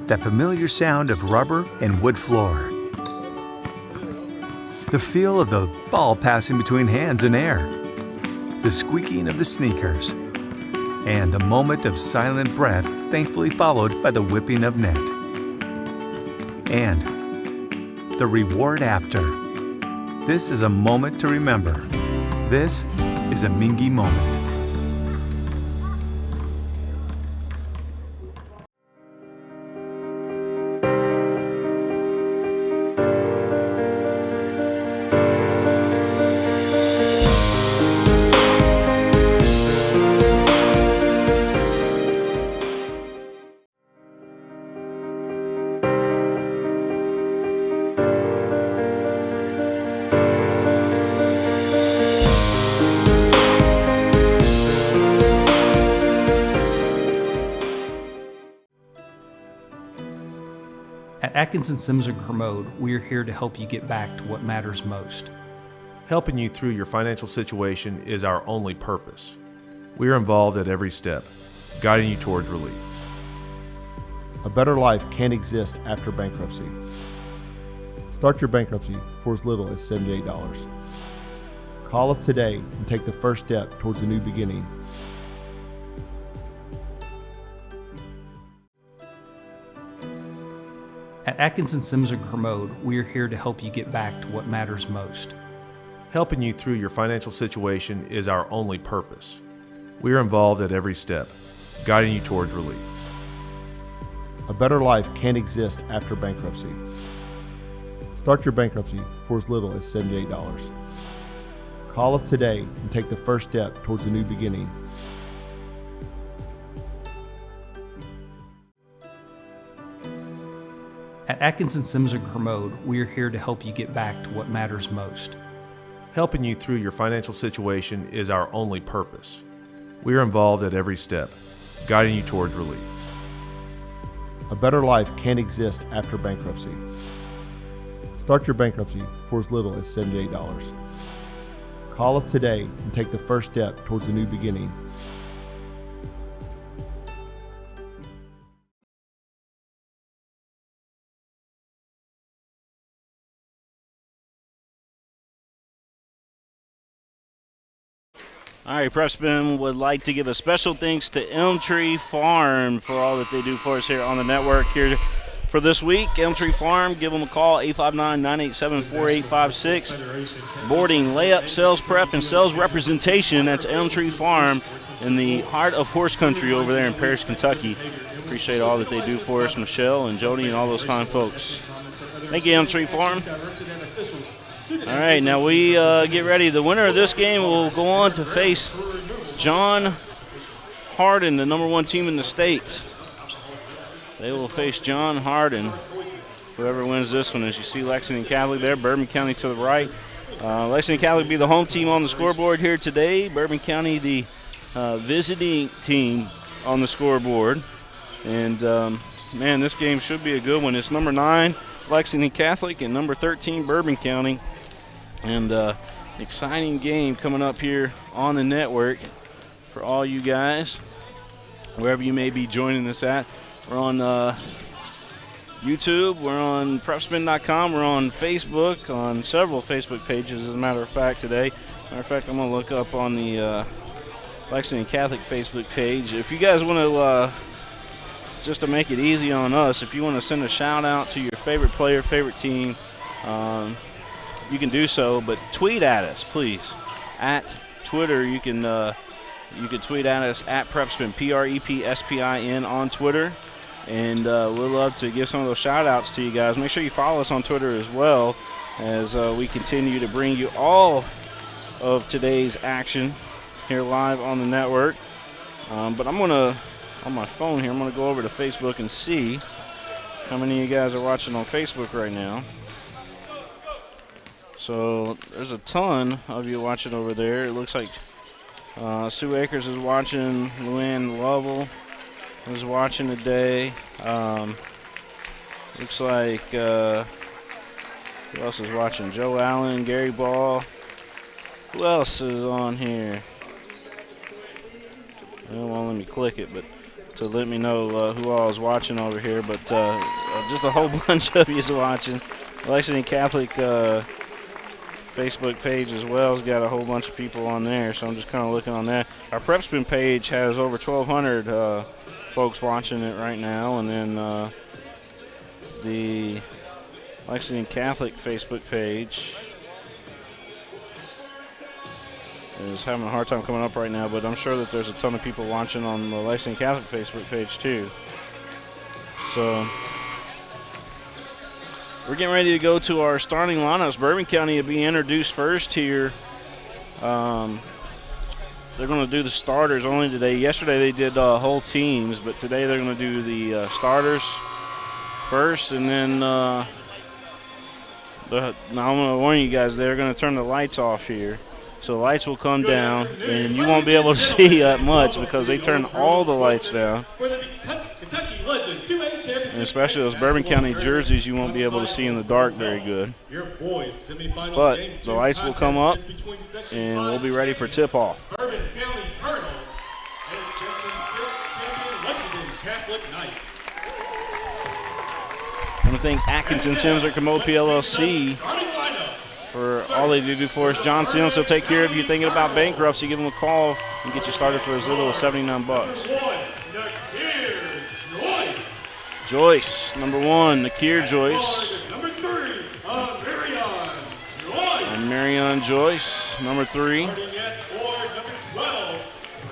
that familiar sound of rubber and wood floor. The feel of the ball passing between hands and air. The squeaking of the sneakers. And the moment of silent breath thankfully followed by the whipping of net. And the reward after. This is a moment to remember. This is a Mingy moment. At Atkinson Sims & Kermode, we are here to help you get back to what matters most. Helping you through your financial situation is our only purpose. We are involved at every step, guiding you towards relief. A better life can't exist after bankruptcy. Start your bankruptcy for as little as $78. Call us today and take the first step towards a new beginning. At Atkinson Sims & Kermode, we are here to help you get back to what matters most. Helping you through your financial situation is our only purpose. We are involved at every step, guiding you towards relief. A better life can't exist after bankruptcy. Start your bankruptcy for as little as $78. Call us today and take the first step towards a new beginning. At Atkinson Sims & Kermode, we are here to help you get back to what matters most. Helping you through your financial situation is our only purpose. We are involved at every step, guiding you towards relief. A better life can't exist after bankruptcy. Start your bankruptcy for as little as $78. Call us today and take the first step towards a new beginning. All right, Prepspin would like to give a special thanks to Elm Tree Farm for all that they do for us here on the network here for this week. Elm Tree Farm, give them a call, 859-987-4856. Boarding, layup, sales prep, and sales representation. That's Elm Tree Farm in the heart of horse country over there in Paris, Kentucky. Appreciate all that they do for us, Michelle and Jody and all those fine folks. Thank you, Elm Tree Farm. All right, now we get ready. The winner of this game will go on to face John Hardin, the #1 team in the state. They will face John Hardin. Whoever wins this one, as you see Lexington Catholic there, Bourbon County to the right. Lexington Catholic will be the home team on the scoreboard here today. Bourbon County, the visiting team on the scoreboard. And, man, this game should be a good one. It's number 9, Lexington Catholic, and number 13, Bourbon County. And exciting game coming up here on the network for all you guys, wherever you may be joining us at. We're on YouTube, we're on prepspin.com, we're on Facebook, on several Facebook pages, as a matter of fact, today. Matter of fact, I'm going to look up on the Lexington Catholic Facebook page. If you guys want to, just to make it easy on us, if you want to send a shout out to your favorite player, favorite team, you can do so, but tweet at us, please. At Twitter, you can tweet at us at Prepspin, PREPSPIN on Twitter, and we'd love to give some of those shout-outs to you guys. Make sure you follow us on Twitter as well, as we continue to bring you all of today's action here live on the network. But I'm going to, on my phone here, I'm going to go over to Facebook and see how many of you guys are watching on Facebook right now. So there's a ton of you watching over there. It looks like Sue Akers is watching. Luann Lovell is watching today. Looks like who else is watching? Joe Allen, Gary Ball. Who else is on here? It won't let me click it, but to let me know who all is watching over here, but just a whole bunch of you is watching. Lexington Catholic Facebook page as well has got a whole bunch of people on there, so I'm just kind of looking on that. Our Prep Spin page has over 1,200 folks watching it right now, and then the Lexington Catholic Facebook page is having a hard time coming up right now, but I'm sure that there's a ton of people watching on the Lexington Catholic Facebook page too. So we're getting ready to go to our starting lineups. Bourbon County will be introduced first here. They're going to do the starters only today. Yesterday they did whole teams, but today they're going to do the starters first, and then now I'm going to warn you guys, they're going to turn the lights off here. So the lights will come down, and you won't be able to see that much because they turn all the lights down. And especially those Bourbon County jerseys, you won't be able to see in the dark very good. But the lights will come up, and we'll be ready for tip-off. Bourbon County Colonels and Section 6 champion Lexington Catholic Knights. I want to thank Atkinson Sims or Commode PLLC for all they do for us. John Sims will take care of you thinking about bankruptcy. Give him a call and get you started for as little as $79. Joyce, number 1, Nakir Joyce. Number 3, Marion Joyce. And Marion Joyce, number 3. Starting at board number 12,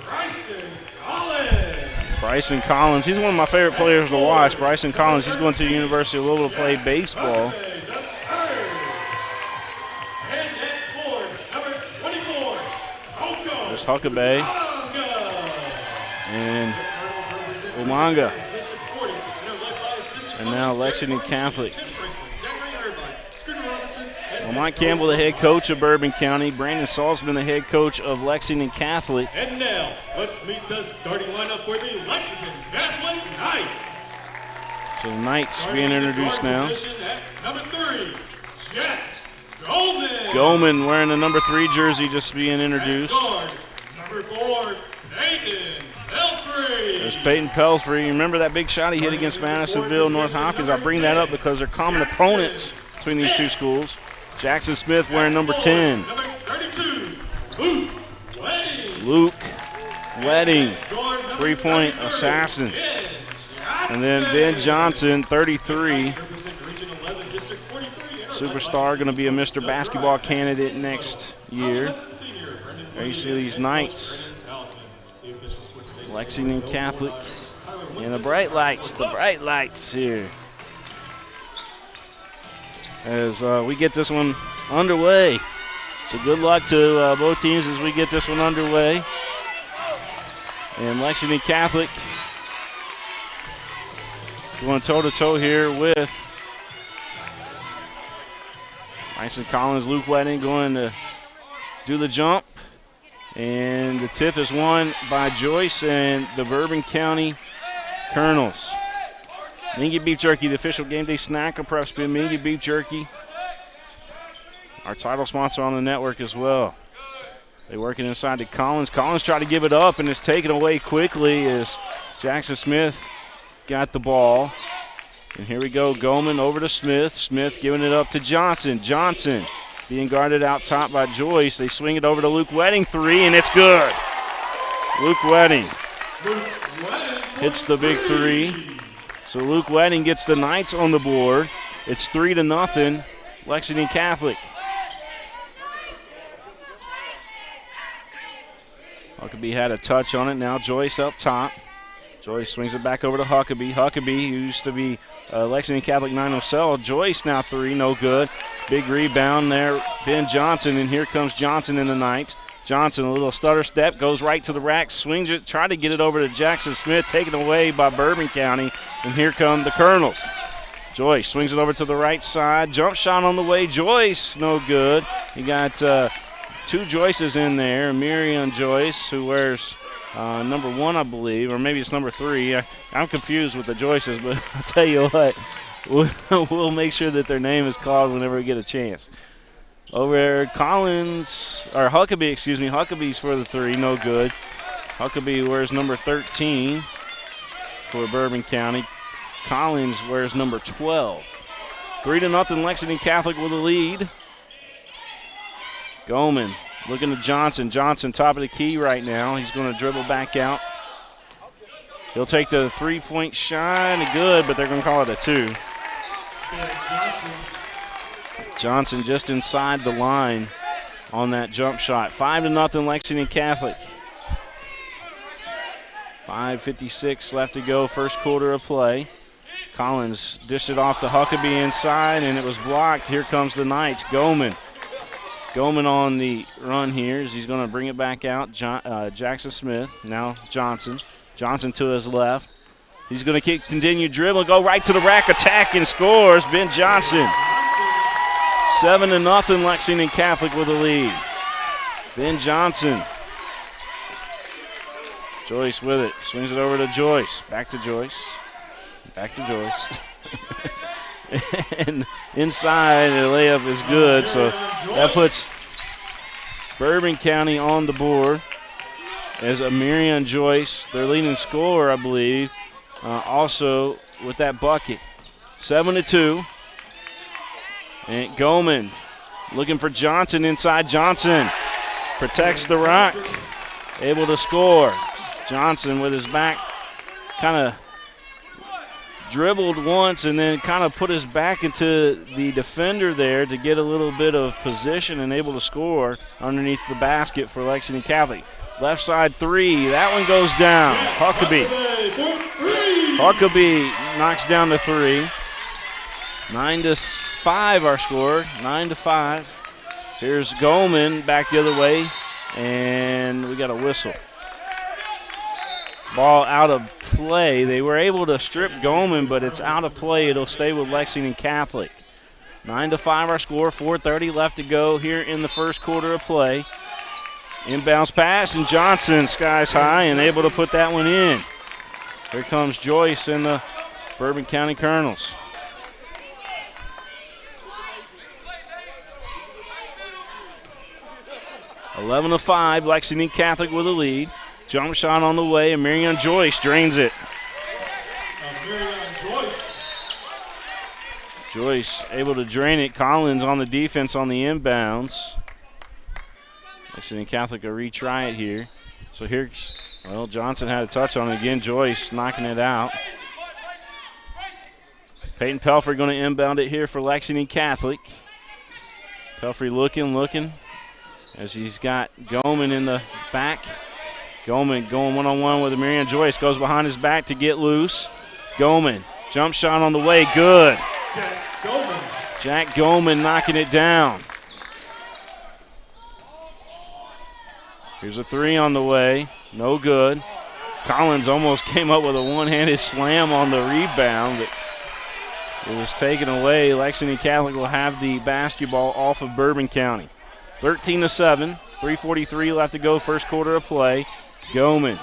Bryson Collins. Bryson Collins, he's one of my favorite players to watch. Bryson Collins, he's going to the University of Louisville to play baseball. There's Huckabee and Umanga. And now Lexington Catholic. Lamont Campbell, the head coach of Bourbon County. Brandon Salzman, the head coach of Lexington Catholic. And now, let's meet the starting lineup for the Lexington Catholic Knights. So the Knights being introduced now. Number 3, Jack Goldman. Goldman wearing the number 3 jersey just being introduced. Number 4, Peyton Pelfrey. There's Peyton Pelfrey. Remember that big shot he hit against Madisonville, North Hopkins? I bring that up because they're common opponents between these two schools. Jackson Smith wearing number 10. Number 32, Luke Wedding. Luke Wedding, three-point assassin. And then Ben Johnson, 33. Superstar, going to be a Mr. Basketball candidate next year. There you see these Knights. Lexington Catholic. And the bright lights here. As we get this one underway. So good luck to both teams as we get this one underway. And Lexington Catholic going toe-to-toe here with Bryson Collins. Luke Wedding going to do the jump. And the tip is won by Joyce and the Bourbon County Colonels. Mingy Beef Jerky, the official game day snack of Prep Spin. Mingy Beef Jerky, our title sponsor on the network as well. They working inside to Collins. Collins tried to give it up and is taken away quickly as Jackson Smith got the ball. And here we go, Goldman over to Smith. Smith giving it up to Johnson. Johnson being guarded out top by Joyce. They swing it over to Luke Wedding, 3, and it's good. Luke Wedding hits the big 3. So Luke Wedding gets the Knights on the board. It's 3-0, Lexington Catholic. Huckabee had a touch on it. Now Joyce up top. Joyce swings it back over to Huckabee. Huckabee, who used to be Lexington Catholic 9-0. Joyce now 3, no good. Big rebound there, Ben Johnson, and here comes Johnson in the Knights. Johnson, a little stutter step, goes right to the rack, swings it, try to get it over to Jackson Smith, taken away by Bourbon County, and here come the Colonels. Joyce swings it over to the right side, jump shot on the way, Joyce, no good. You got 2 Joyces in there, Miriam Joyce, who wears number 1, I believe, or maybe it's number 3. I'm confused with the Joyces, but I'll tell you what, we'll make sure that their name is called whenever we get a chance. Over Collins, or Huckabee, excuse me. Huckabee's for the 3, no good. Huckabee wears number 13. for Bourbon County. Collins wears number 12. 3-0 Lexington Catholic with a lead. Goldman looking to Johnson. Johnson top of the key right now. He's going to dribble back out. He'll take the three-point shot. Good, but they're going to call it a 2. Johnson just inside the line on that jump shot. 5-0 Lexington Catholic. 5:56 left to go, first quarter of play. Collins dished it off to Huckabee inside, and it was blocked. Here comes the Knights. Goldman on the run here as he's going to bring it back out. Jackson Smith, now Johnson. Johnson to his left. He's going to continue dribbling, go right to the rack, attack, and scores. Ben Johnson. 7-0 Lexington Catholic with a lead. Ben Johnson. Joyce with it. Swings it over to Joyce. Back to Joyce. Back to Joyce. And inside, the layup is good. So that puts Bourbon County on the board as Amirian Joyce, their leading scorer, I believe, also with that bucket. 7-2. And Goldman looking for Johnson inside. Johnson protects the rock. Able to score. Johnson with his back kind of dribbled once and then kind of put his back into the defender there to get a little bit of position and able to score underneath the basket for Lexington Catholic. Left side three. That one goes down. Huckabee knocks down the 3. 9-5 our score. 9-5. Here's Goldman back the other way, and we got a whistle. Ball out of play. They were able to strip Goldman, but it's out of play. It'll stay with Lexington Catholic. 9-5 our score. 4:30 left to go here in the first quarter of play. Inbounds pass, and Johnson skies high and able to put that one in. Here comes Joyce and the Bourbon County Colonels. (11-5), Lexington Catholic with a lead. Jump shot on the way, and Marion Joyce drains it. Joyce able to drain it. Collins on the defense on the inbounds. Lexington Catholic will retry it here. So here's, well, Johnson had a touch on it again. Joyce knocking it out. Peyton Pelfrey going to inbound it here for Lexington Catholic. Pelfrey looking, as he's got Goldman in the back. Goldman going one-on-one with Marion Joyce. Goes behind his back to get loose. Goldman, jump shot on the way, good. Jack Goldman knocking it down. Here's a 3 on the way, no good. Collins almost came up with a one-handed slam on the rebound, but it was taken away. Lexington Catholic will have the basketball off of Bourbon County. 13-7, 3:43 left to go, first quarter of play. Goldman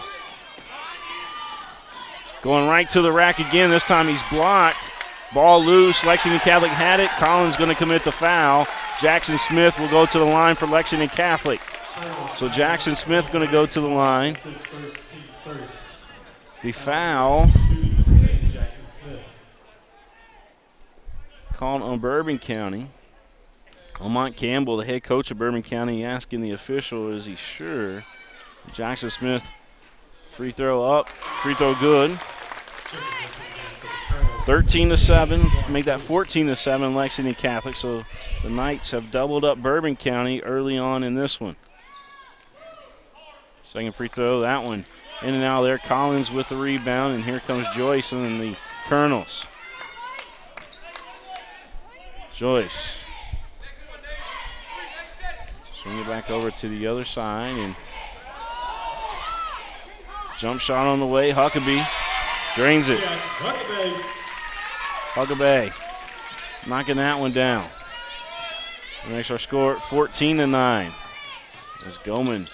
going right to the rack again. This time he's blocked. Ball loose. Lexington Catholic had it. Collins going to commit the foul. Jackson Smith will go to the line for Lexington Catholic. So Jackson Smith going to go to the line. The foul called on Bourbon County. Lamont Campbell, the head coach of Bourbon County, asking the official, is he sure? Jackson Smith, free throw up, free throw good. 13-7, make that 14-7 Lexington Catholic. So the Knights have doubled up Bourbon County early on in this one. Second free throw, that one in and out there. Collins with the rebound, and here comes Joyce and the Colonels. Joyce. Swing it back over to the other side, and jump shot on the way. Huckabee drains it. Huckabee knocking that one down. Makes our score 14-9. As Goldman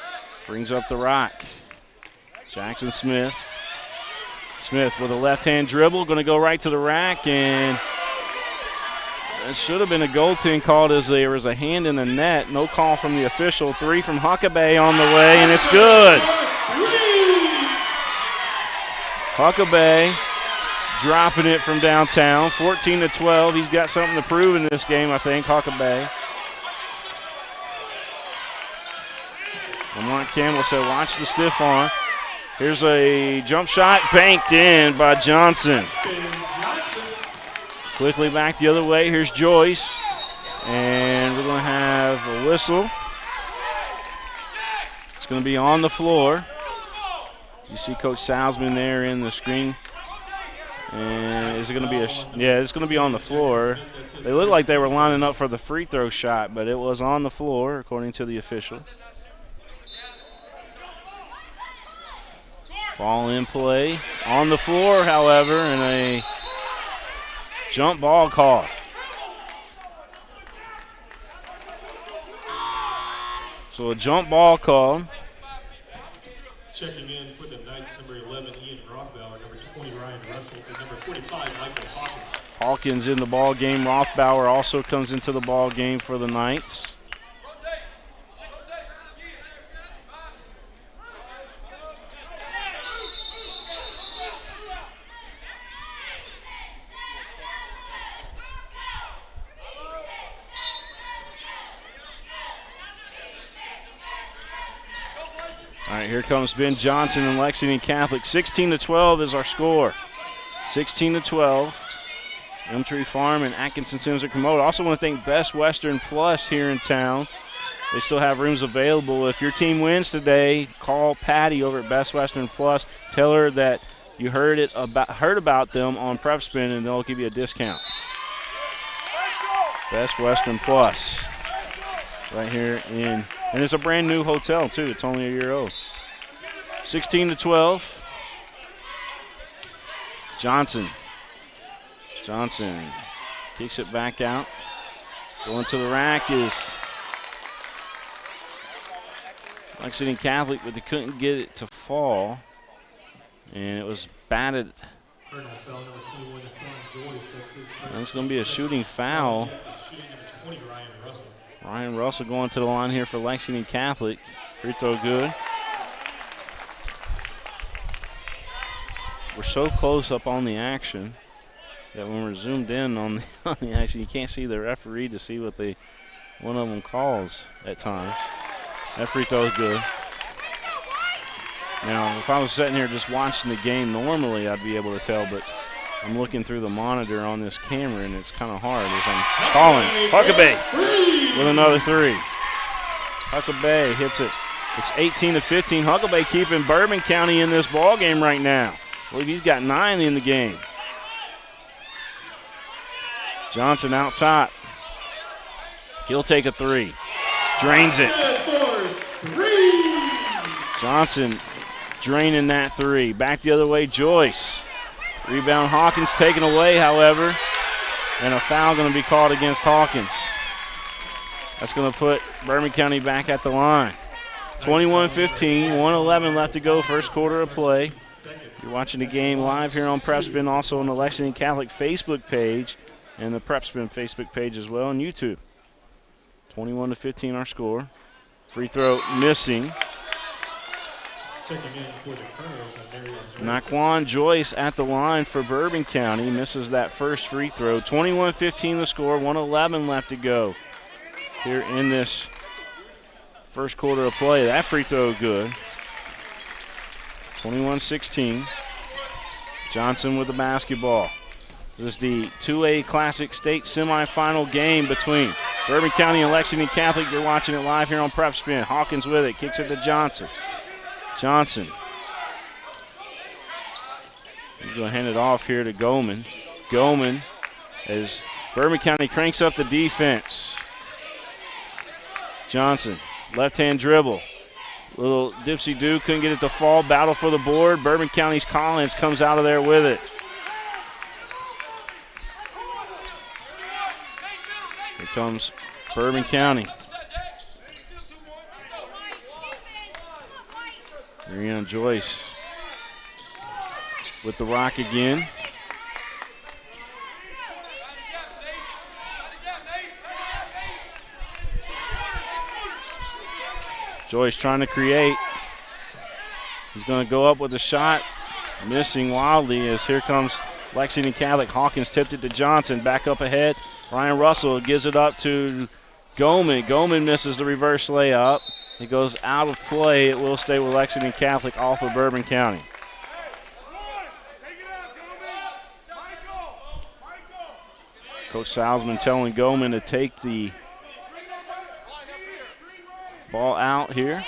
brings up the rock. Jackson Smith. Smith with a left-hand dribble, going to go right to the rack, and it should have been a goaltend called as there was a hand in the net. No call from the official. 3 from Huckabee on the way, and it's good. Huckabee dropping it from downtown, 14-12. He's got something to prove in this game, I think, Huckabee. Lamont Campbell said, watch the stiff arm. Here's a jump shot banked in by Johnson. Quickly back the other way. Here's Joyce. And we're going to have a whistle. It's going to be on the floor. You see Coach Salzman there in the screen. And is it going to be yeah, it's going to be on the floor. They look like they were lining up for the free throw shot, but it was on the floor according to the official. Ball in play. On the floor, however, and a jump ball call. So a jump ball call. Checking in for the Knights, number 11, Ian Rothbauer, number 20, Ryan Russell, and number 45, Michael Hawkins. Hawkins in the ball game. Rothbauer also comes into the ball game for the Knights. All right, here comes Ben Johnson and Lexington Catholic. 16-12 is our score. 16-12. Elmtree Farm and Atkinson Sims are promoted. Also want to thank Best Western Plus here in town. They still have rooms available. If your team wins today, call Patty over at Best Western Plus. Tell her that you heard about them on Prep Spin, and they'll give you a discount. Best Western Plus, right here in. And it's a brand new hotel, too. It's only a year old. 16-12. Johnson kicks it back out. Going to the rack is Lexington Catholic, but they couldn't get it to fall. And it was batted. And it's going to be a shooting foul. Ryan Russell going to the line here for Lexington Catholic. Free throw good. We're so close up on the action that when we're zoomed in on the action, you can't see the referee to see what one of them calls at times. That free throw is good. Now, if I was sitting here just watching the game normally, I'd be able to tell, but I'm looking through the monitor on this camera, and it's kind of hard as I'm calling. Huckabee with another three. Huckabee hits it. It's 18-15. Huckabee keeping Bourbon County in this ball game right now. I believe he's got 9 in the game. Johnson out top. He'll take a three. Drains it. Johnson draining that three. Back the other way, Joyce. Rebound Hawkins taken away, however, and a foul going to be called against Hawkins. That's going to put Bourbon County back at the line. 21-15, 1:11 left to go, first quarter of play. You're watching the game live here on Prep Spin, also on the Lexington Catholic Facebook page and the Prep Spin Facebook page as well on YouTube. 21-15 our score. Free throw missing. Naquan Joyce at the line for Bourbon County. Misses that first free throw. 21-15 the score. 1:11 left to go here in this first quarter of play. That free throw good. 21-16. Johnson with the basketball. This is the 2A Classic State semifinal game between Bourbon County and Lexington Catholic. You're watching it live here on Prep Spin. Hawkins with it. Kicks it to Johnson. Johnson. He's going to hand it off here to Goldman. Goldman, as Bourbon County cranks up the defense. Johnson, left-hand dribble. Little dipsy-do, couldn't get it to fall. Battle for the board. Bourbon County's Collins comes out of there with it. Here comes Bourbon County. Marianne Joyce with the rock again. Joyce trying to create. He's going to go up with a shot. missing wildly as here comes Lexington Catholic. Hawkins tipped it to Johnson. Back up ahead. Ryan Russell gives it up to Goman. Goman misses the reverse layup. It goes out of play. It will stay with Lexington Catholic off of Bourbon County. Coach Salzman telling Goman to take the ball out here.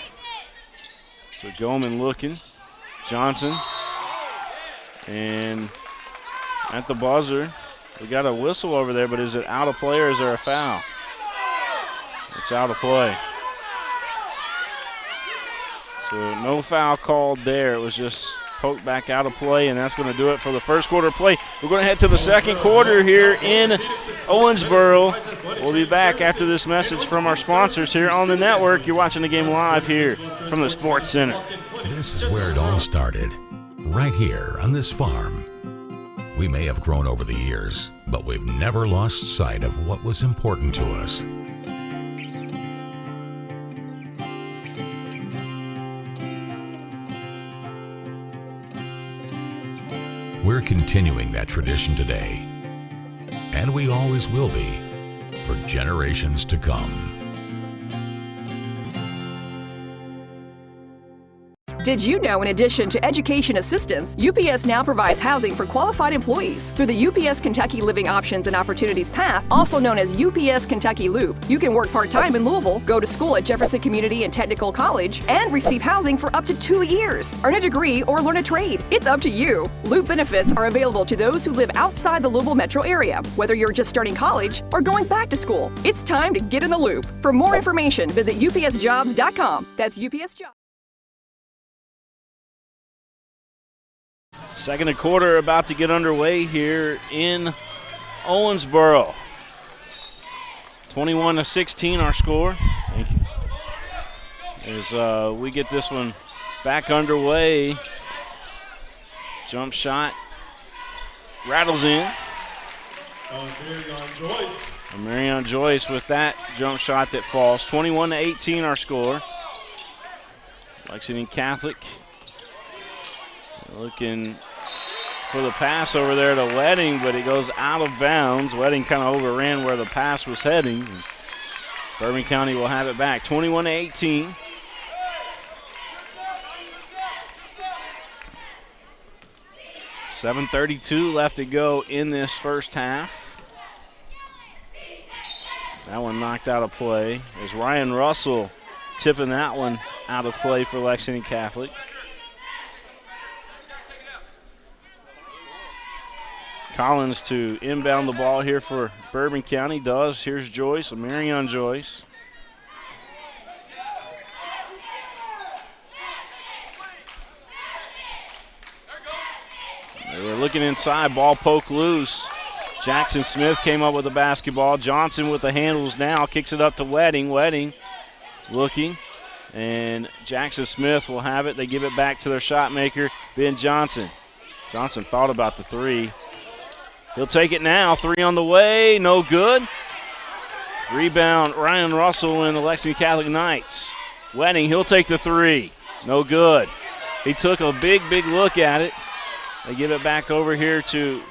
So Goman looking. Johnson. And at the buzzer, we got a whistle over there, but is it out of play or is there a foul? It's out of play. So no foul called there. It was just poked back out of play, and that's going to do it for the first quarter play. We're going to head to the second quarter here in Owensboro. We'll be back after this message from our sponsors here on the network. You're watching the game live here from the Sports Center. This is where it all started, right here on this farm. We may have grown over the years, but we've never lost sight of what was important to us. We're continuing that tradition today, and we always will be for generations to come. Did you know in addition to education assistance, UPS now provides housing for qualified employees through the UPS Kentucky Living Options and Opportunities Path, also known as UPS Kentucky Loop. You can work part-time in Louisville, go to school at Jefferson Community and Technical College, and receive housing for up to 2 years. Earn a degree or learn a trade. It's up to you. Loop benefits are available to those who live outside the Louisville metro area, whether you're just starting college or going back to school. It's time to get in the loop. For more information, visit upsjobs.com. That's UPS Jobs. Second quarter about to get underway here in Owensboro. 21-16 our score. Thank you. As we get this one back underway. Jump shot rattles in. Marion Joyce with that jump shot that falls. 21-18 our score. Lexington Catholic looking for the pass over there to Wedding, but it goes out of bounds. Wedding kind of overran where the pass was heading. Bourbon County will have it back. 21-18. .732 left to go in this first half. That one knocked out of play. As Ryan Russell tipping that one out of play for Lexington Catholic. Collins to inbound the ball here for Bourbon County. Does. Here's Joyce, Marion Joyce. They were looking inside, ball poked loose. Jackson Smith came up with the basketball. Johnson with the handles now, kicks it up to Wedding. Wedding looking, and Jackson Smith will have it. They give it back to their shot maker, Ben Johnson. Johnson thought about the three. He'll take it now. Three on the way. No good. Rebound, Ryan Russell and the Lexington Catholic Knights. Wedding, he'll take the three. No good. He took a big look at it. They give it back over here to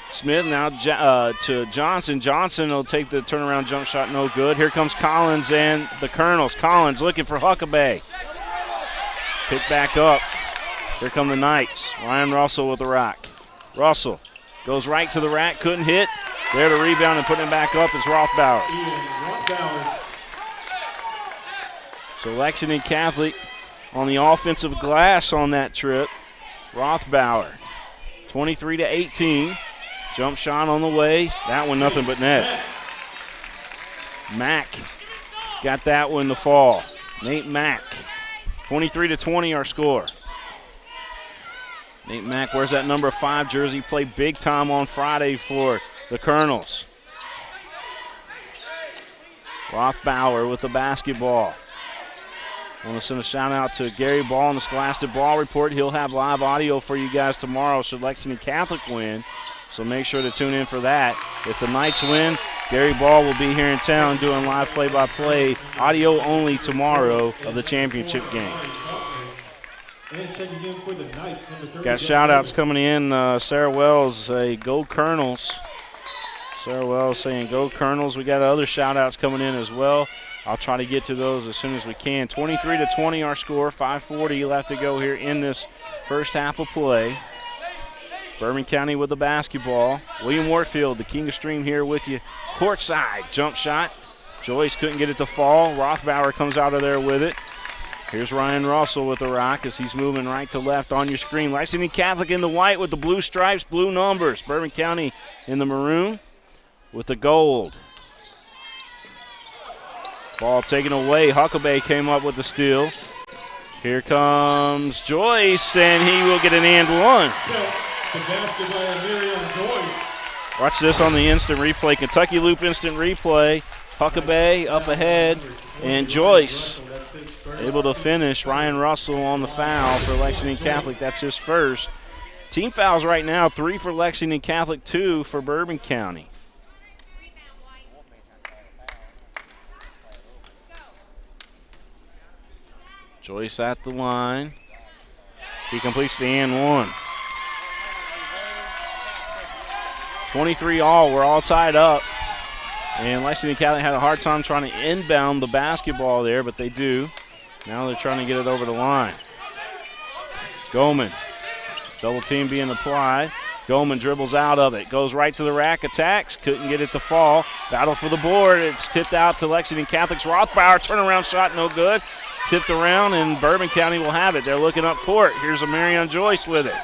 Smith, now to Johnson. Johnson will take the turnaround jump shot. No good. Here comes Collins and the Colonels. Collins looking for Huckabee. Pick back up. Here come the Knights. Ryan Russell with the rock. Russell goes right to the rack, couldn't hit. There to rebound and putting it back up is Rothbauer. So Lexington Catholic on the offensive glass on that trip. Rothbauer, 23-18. Jump shot on the way. That one nothing but net. Mack got that one to fall. Nate Mack, 23-20 our score. Nate Mack wears that number 5 jersey. Played big time on Friday for the Colonels. Rothbauer with the basketball. I want to send a shout out to Gary Ball on the Scholastic Ball Report. He'll have live audio for you guys tomorrow should Lexington Catholic win. So make sure to tune in for that. If the Knights win, Gary Ball will be here in town doing live play-by-play, audio only tomorrow of the championship game. And check again for the Knights, number 30. Got shout-outs coming in. Sarah Wells, go Colonels. Sarah Wells saying go Colonels. We got other shout-outs coming in as well. I'll try to get to those as soon as we can. 23-20 our score, 5:40 left to go here in this first half of play. Bourbon County with the basketball. William Warfield, the King of Stream here with you. Courtside, jump shot. Joyce couldn't get it to fall. Rothbauer comes out of there with it. Here's Ryan Russell with the rock as he's moving right to left on your screen. Lexington Catholic in the white with the blue stripes, blue numbers. Bourbon County in the maroon with the gold. Ball taken away. Huckabee came up with the steal. Here comes Joyce, and he will get an and one. The basket by Miriam Joyce. Watch this on the instant replay. Kentucky Loop instant replay. Huckabee up ahead, and Joyce able to finish. Ryan Russell on the foul for Lexington Catholic. That's his first. Team fouls right now, 3 for Lexington Catholic, 2 for Bourbon County. Joyce at the line. He completes the and one. 23 all. We're all tied up. And Lexington Catholic had a hard time trying to inbound the basketball there, but they do. Now they're trying to get it over the line. Goldman. Double team being applied. Goldman dribbles out of it. Goes right to the rack. Attacks. Couldn't get it to fall. Battle for the board. It's tipped out to Lexington Catholic's Rothbauer. Turnaround shot, no good. Tipped around, and Bourbon County will have it. They're looking up court. Here's a Marion Joyce with it.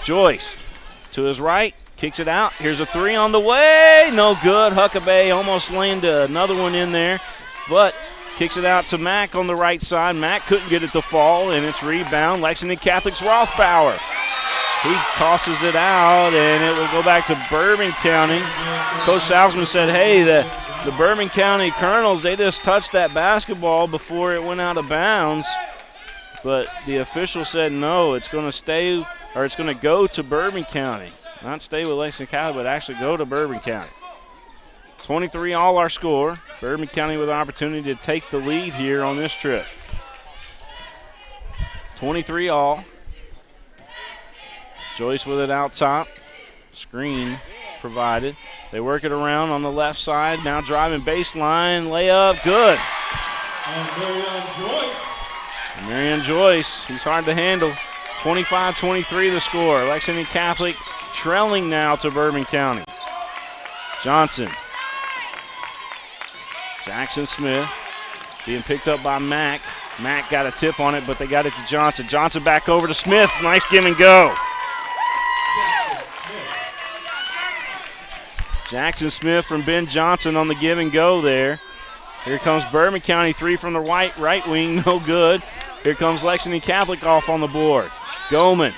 Joyce to his right. Kicks it out. Here's a three on the way. No good. Huckabee almost landed another one in there, but kicks it out to Mack on the right side. Mack couldn't get it to fall, and it's rebound. Lexington Catholic's Rothbauer. He tosses it out, and it will go back to Bourbon County. Coach Salzman said, hey, the Bourbon County Colonels, they just touched that basketball before it went out of bounds. But the official said no, it's going to stay, or it's going to go to Bourbon County. Not stay with Lexington County, but actually go to Bourbon County. 23 all our score. Bourbon County with an opportunity to take the lead here on this trip. 23 all. Joyce with it out top. Screen provided. They work it around on the left side. Now driving baseline. Layup. Good. And Marion Joyce. He's hard to handle. 25-23 the score. Lexington Catholic trailing now to Bourbon County. Johnson. Jackson Smith being picked up by Mack. Mack got a tip on it, but they got it to Johnson. Johnson back over to Smith. Nice give and go. Jackson Smith from Ben Johnson on the give and go there. Here comes Bourbon County, three from the right wing, no good. Here comes Lexington Catholic off on the board. Goldman,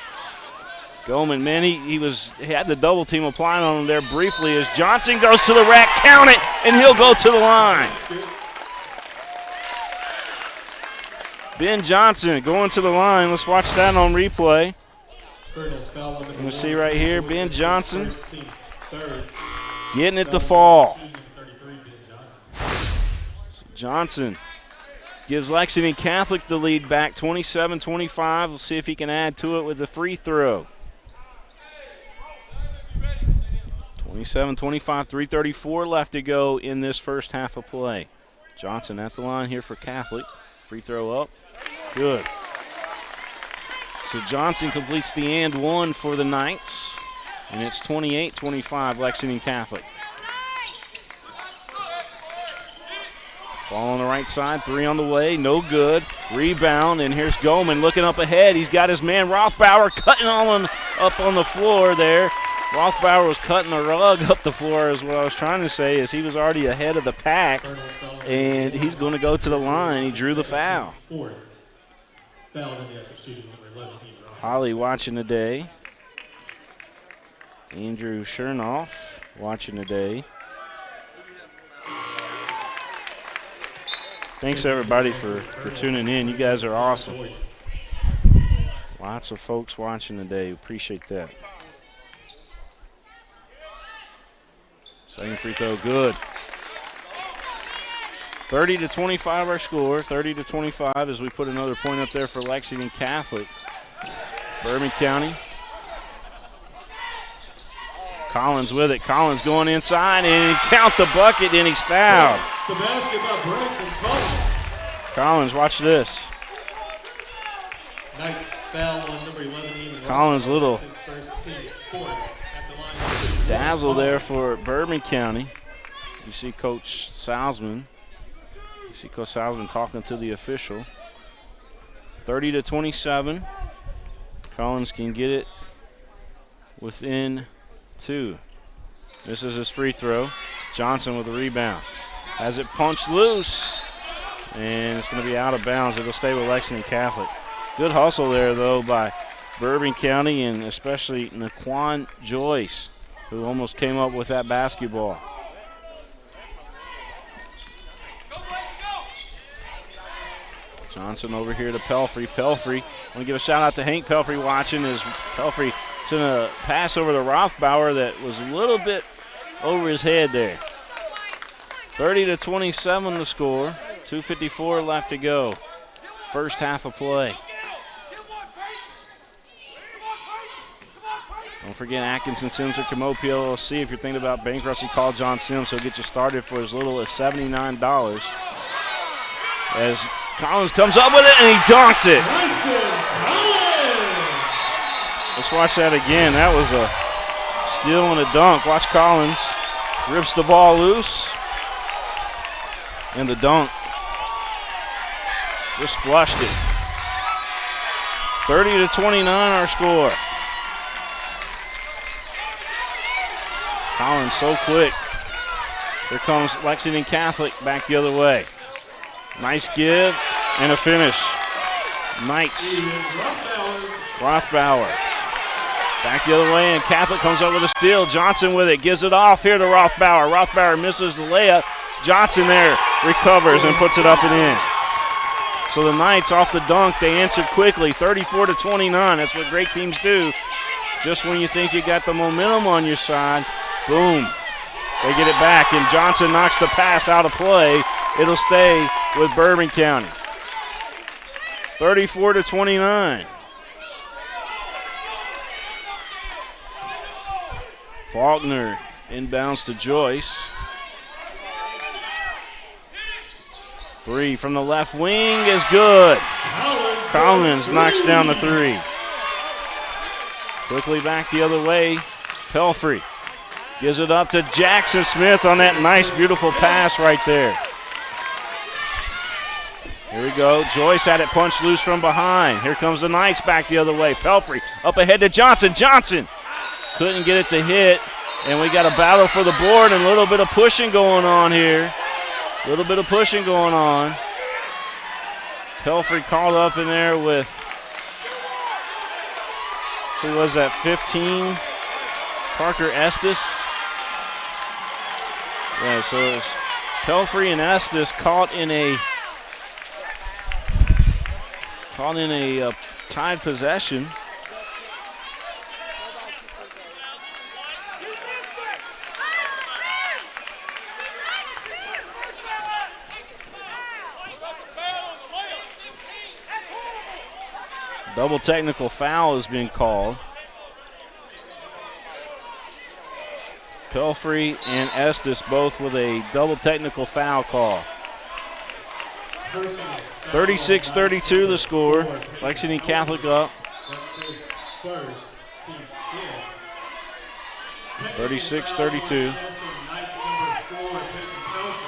man, he had the double team applying on him there briefly as Johnson goes to the rack, count it, and he'll go to the line. Ben Johnson going to the line. Let's watch that on replay. You see right here, Ben Johnson getting it to fall. Johnson gives Lexington Catholic the lead back, 27-25. We'll see if he can add to it with the free throw. 27-25, 3:34 left to go in this first half of play. Johnson at the line here for Catholic. Free throw up. Good. So Johnson completes the and one for the Knights, and it's 28-25 Lexington Catholic. Ball on the right side, three on the way, no good. Rebound, and here's Goldman looking up ahead. He's got his man Rothbauer cutting up on the floor there. Rothbauer was cutting the rug up the floor is what I was trying to say, is he was already ahead of the pack, and he's going to go to the line. He drew the foul. Holly watching today. Andrew Chernoff watching today. Thanks everybody for tuning in. You guys are awesome. Lots of folks watching today. Appreciate that. Second free throw, good. 30-25 our score. 30-25 as we put another point up there for Lexington Catholic. Bourbon County. Collins with it. Collins going inside and count the bucket, and he's fouled. The basket by Bryson Collins. Collins, watch this. Knights foul on number 11. Even Collins, little his first team point at the line. dazzle there for Bourbon County. You see Coach Salzman. You see Coach Salzman talking to the official. 30-27. Collins can get it within 2. This is his free throw. Johnson with the rebound. Has it punched loose, and it's going to be out of bounds. It'll stay with Lexington Catholic. Good hustle there, though, by Bourbon County, and especially Naquan Joyce, who almost came up with that basketball. Johnson over here to Pelfrey. Pelfrey, I want to give a shout out to Hank Pelfrey watching, as Pelfrey sent a pass over to Rothbauer that was a little bit over his head there. 30-27 the score. 2:54 left to go. First half of play. Don't forget Atkinson, Sims, or Camo PLLC. If you're thinking about bankruptcy, call John Sims. He'll get you started for as little as $79. As Collins comes up with it and he dunks it. Let's watch that again. That was a steal and a dunk. Watch Collins. Rips the ball loose. And the dunk. Just flushed it. 30-29 our score. Collins so quick. Here comes Lexington Catholic back the other way. Nice give and a finish. Knights. Rothbauer. Back the other way, and Catholic comes up with a steal. Johnson with it, gives it off here to Rothbauer. Rothbauer misses the layup. Johnson there recovers and puts it up and in. So the Knights off the dunk, they answered quickly, 34-29. That's what great teams do. Just when you think you got the momentum on your side, boom, they get it back, and Johnson knocks the pass out of play. It'll stay with Bourbon County. 34-29. Faulkner inbounds to Joyce. 3 from the left wing is good. Collins knocks down the 3. Quickly back the other way. Pelfrey gives it up to Jackson Smith on that nice, beautiful pass right there. Here we go. Joyce had it punched loose from behind. Here comes the Knights back the other way. Pelfrey up ahead to Johnson. Johnson couldn't get it to hit, and we got a battle for the board and a little bit of pushing going on here. A little bit of pushing going on. Pelfrey called up in there with, who was that, 15? Parker Estes. Yeah, so it was Pelfrey and Estes caught in a tied possession. Double technical foul has been called. Pelfrey and Estes both with a double technical foul call. 36-32 the score. Lexington Catholic up. 36-32.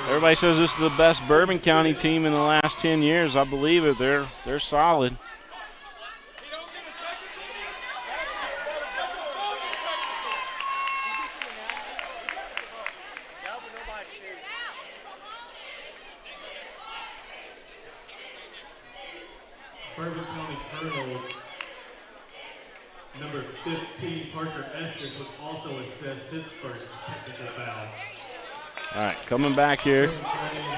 Everybody says this is the best Bourbon County team in the last 10 years. I believe it. They're solid. Bourbon County Colonels, number 15, Parker Estes, was also assessed his first technical foul. All right, coming back here.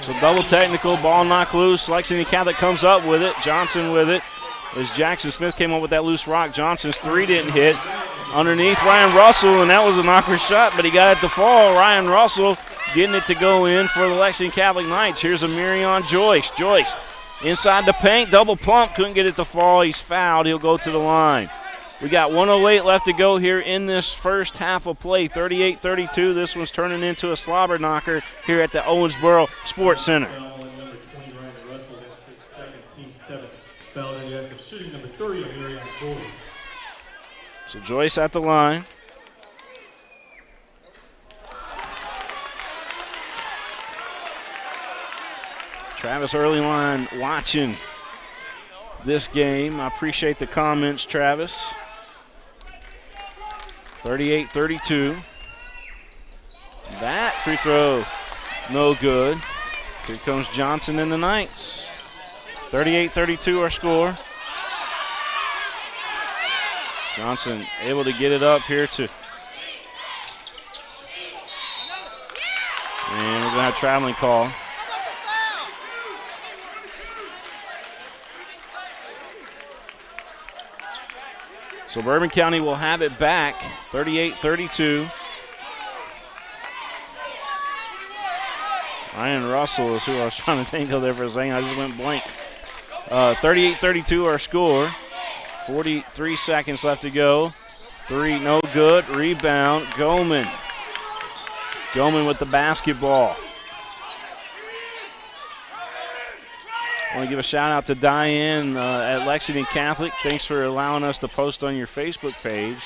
So double technical, ball knocked loose. Lexington Catholic comes up with it. Johnson with it. As Jackson Smith came up with that loose rock. Johnson's 3 didn't hit. Underneath Ryan Russell, and that was an awkward shot, but he got it to fall. Ryan Russell getting it to go in for the Lexington Catholic Knights. Here's a Miriam Joyce. Joyce Inside the paint, double pump, couldn't get it to fall. He's fouled. He'll go to the line. We got 1:08 left to go here in this first half of play. 38-32. This one's turning into a slobber knocker here at the Owensboro Sports Center. Number 20, Ryan Russell, that's his second, team 7. Foul in the act of shooting. Number 30, Marion Joyce. So Joyce at the line. Travis Earlyline watching this game. I appreciate the comments, Travis. 38-32. That free throw, no good. Here comes Johnson in the Knights. 38-32 our score. Johnson able to get it up here to. And we're going to have a traveling call. So Bourbon County will have it back, 38-32. Ryan Russell is who I was trying to think of there for a second. I just went blank. 38-32 our score. 43 seconds left to go. 3, no good. Rebound, Goldman. Goldman with the basketball. I want to give a shout out to Diane at Lexington Catholic. Thanks for allowing us to post on your Facebook page.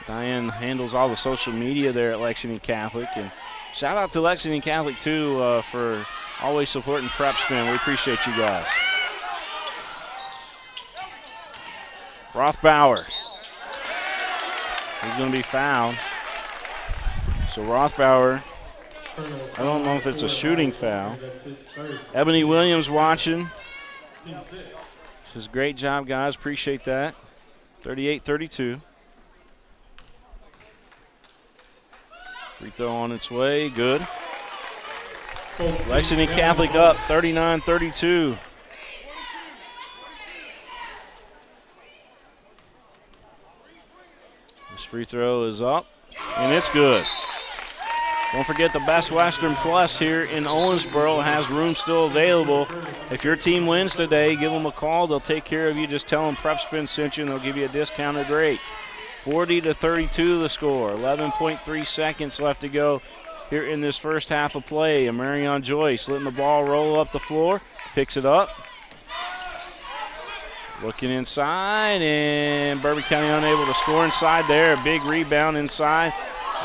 Diane handles all the social media there at Lexington Catholic. And shout out to Lexington Catholic, too, for always supporting Prep Spin. We appreciate you guys. Rothbauer. He's going to be fouled. So Rothbauer, I don't know if it's a shooting foul. Ebony Williams watching. Says, great job, guys. Appreciate that. 38-32. Free throw on its way. Good. Lexington Catholic up 39-32. This free throw is up, and it's good. Don't forget the Best Western Plus here in Owensboro has room still available. If your team wins today, give them a call. They'll take care of you. Just tell them Prep Spin sent you, and they'll give you a discounted rate. 40-32 the score. 11.3 seconds left to go here in this first half of play. And Marion Joyce letting the ball roll up the floor. Picks it up. Looking inside, and Bourbon County unable to score inside there. A big rebound inside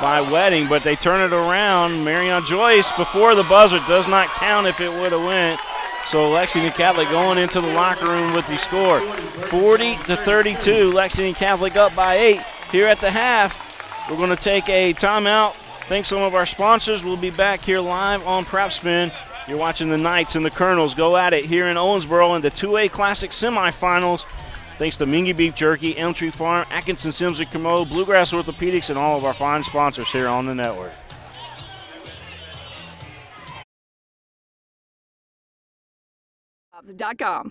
by Wedding, but they turn it around. Marion Joyce before the buzzer, does not count if it would have went. So Lexington Catholic going into the locker room with the score. 40-32, Lexington Catholic up by 8 here at the half. We're going to take a timeout. Thanks some of our sponsors. We'll be back here live on Prep Spin. You're watching the Knights and the Colonels go at it here in Owensboro in the 2A Classic semifinals. Thanks to Mingy Beef Jerky, Elm Tree Farm, Atkinson Sims and Kermode, Bluegrass Orthopedics, and all of our fine sponsors here on the network. .com.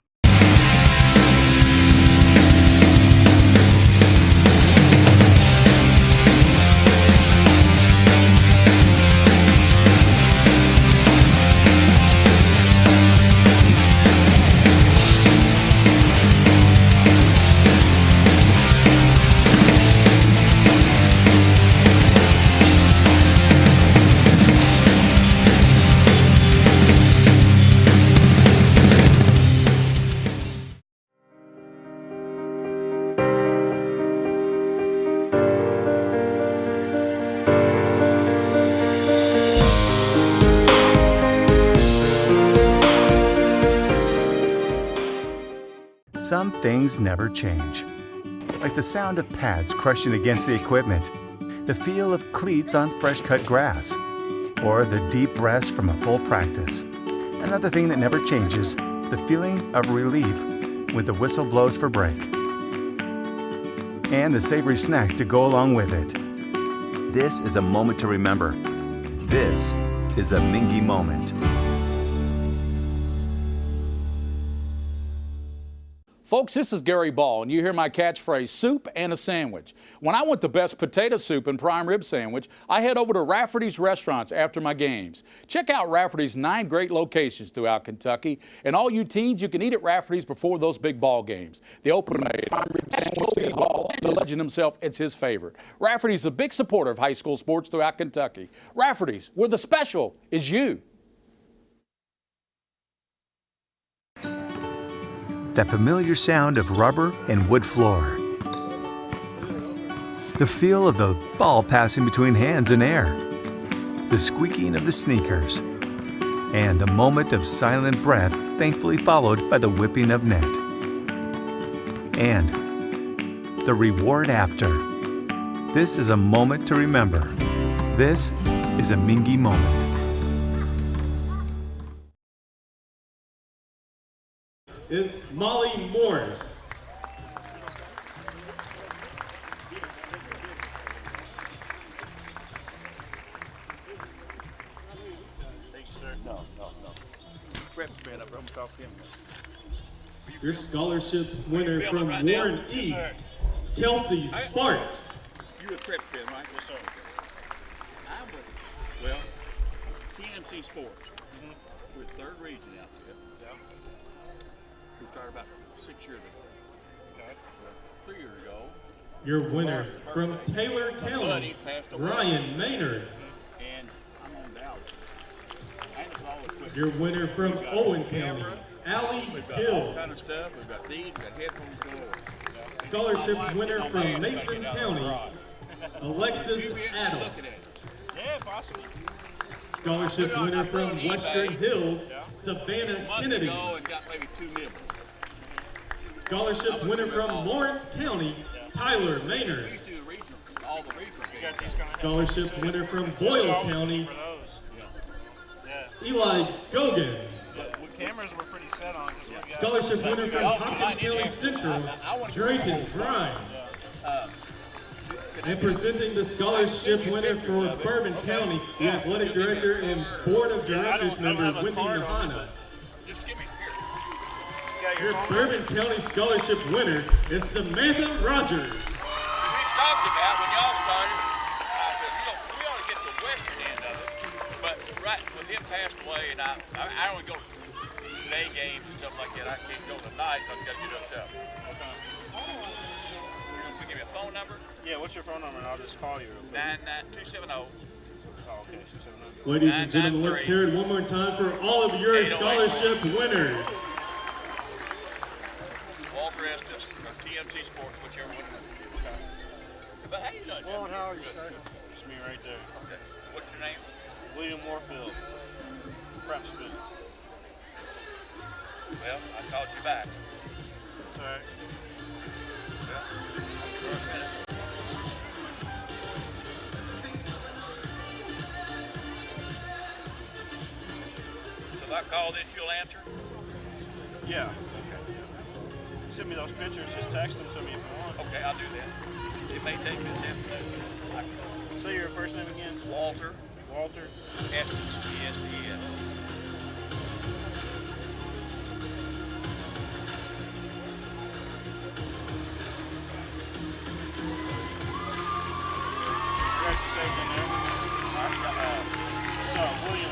Some things never change. Like the sound of pads crushing against the equipment, the feel of cleats on fresh-cut grass, or the deep breaths from a full practice. Another thing that never changes, the feeling of relief when the whistle blows for break. And the savory snack to go along with it. This is a moment to remember. This is a Mingy moment. Folks, this is Gary Ball, and you hear my catchphrase, soup and a sandwich. When I want the best potato soup and prime rib sandwich, I head over to Rafferty's Restaurants after my games. Check out Rafferty's 9 great locations throughout Kentucky, and all you teens, you can eat at Rafferty's before those big ball games. They open a prime rib sandwich, the legend himself, it's his favorite. Rafferty's is a big supporter of high school sports throughout Kentucky. Rafferty's, where the special is you. That familiar sound of rubber and wood floor. The feel of the ball passing between hands and air. The squeaking of the sneakers. And the moment of silent breath thankfully followed by the whipping of net. And the reward after. This is a moment to remember. This is a Mingy moment. Is Molly Morse. Thank you, sir. No. Prep man, I'm going to talk to him. Your scholarship winner from Warren East, Kelsey Sparks. You're a prep fan, right? Yes, sir. I'm with, well, TMC Sports. We're third region out there. Yeah. We started about 6 years ago. Okay. 3 years ago. Your winner from Taylor County, Ryan Maynard. And I'm on Dallas. And it's all equipment. Your winner from Owen County, Allie We've got Hill. all kind of stuff. We've got these, we've got headphones galore. Scholarship winner from Mason County, Alexis Adams. Yeah, possibly. Scholarship winner from Western Hills, Savannah Kennedy. And got maybe 2 million. Scholarship winner from Lawrence County, Tyler Maynard. These two regional, all the regional games. Scholarship winner from Boyle County, Eli Gogan. What cameras we're pretty set on. Scholarship winner from Hopkins County Central, Drayton Grimes. And presenting the scholarship winner for Bourbon County, the athletic director and board of directors member, Wendy Nahana. Your Bourbon County scholarship winner is Samantha Rogers. We talked about when y'all started, we ought to get the western end of it. But right with him passed away, and I only go to day games and stuff like that. I can't go to nights. I've got to get up to. So give me a phone number. Yeah, what's your phone number? And I'll just call you. 99270. Oh, okay. 270. Ladies and gentlemen, let's hear it one more time for all of your scholarship winners. Walter Estes, TMC Sports, whichever one. But how you doing? Walt, how are you, sir? It's me right there. Okay. What's your name? William Warfield. Prep student. Well, I called you back. That's all right. Well, for a minute. So if I call this, you'll answer? Yeah. Send me those pictures, just text them to me if you want. Okay, I'll do that. It may take me a minute. Say your first name again. Walter. Walter. Estes, E-S-T-E-S. There's the same in there. So, William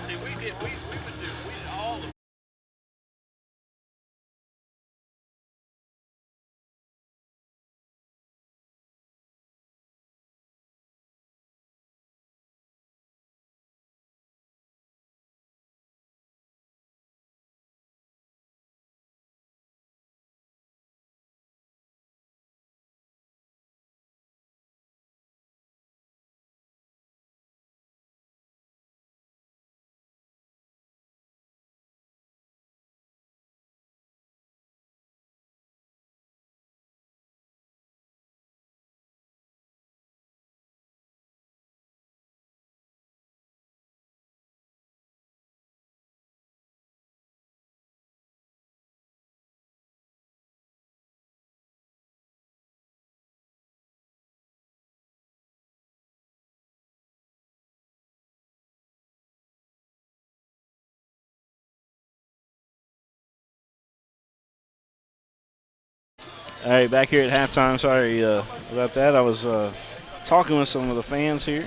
See, we would do all the All right, back here at halftime. Sorry about that. I was talking with some of the fans here.